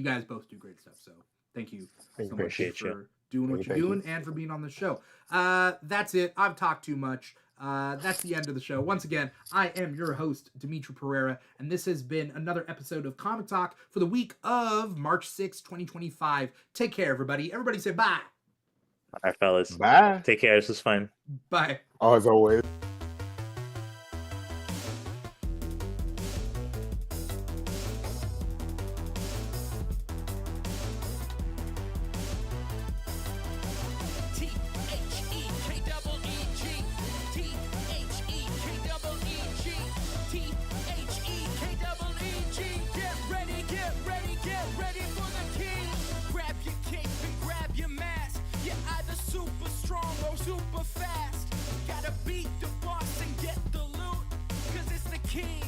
guys both do great stuff. So thank you so much for doing what you're doing and for being on the show. That's it. I've talked too much. That's the end of the show. Once again, I am your host, Dimithri Perera, and this has been another episode of Comic Talk for the week of March 6, 2025. Take care, everybody. Everybody say bye. Bye, fellas. Bye. Take care. This was fun. Bye. As always. Super fast, gotta beat the boss and get the loot, 'cause it's the king.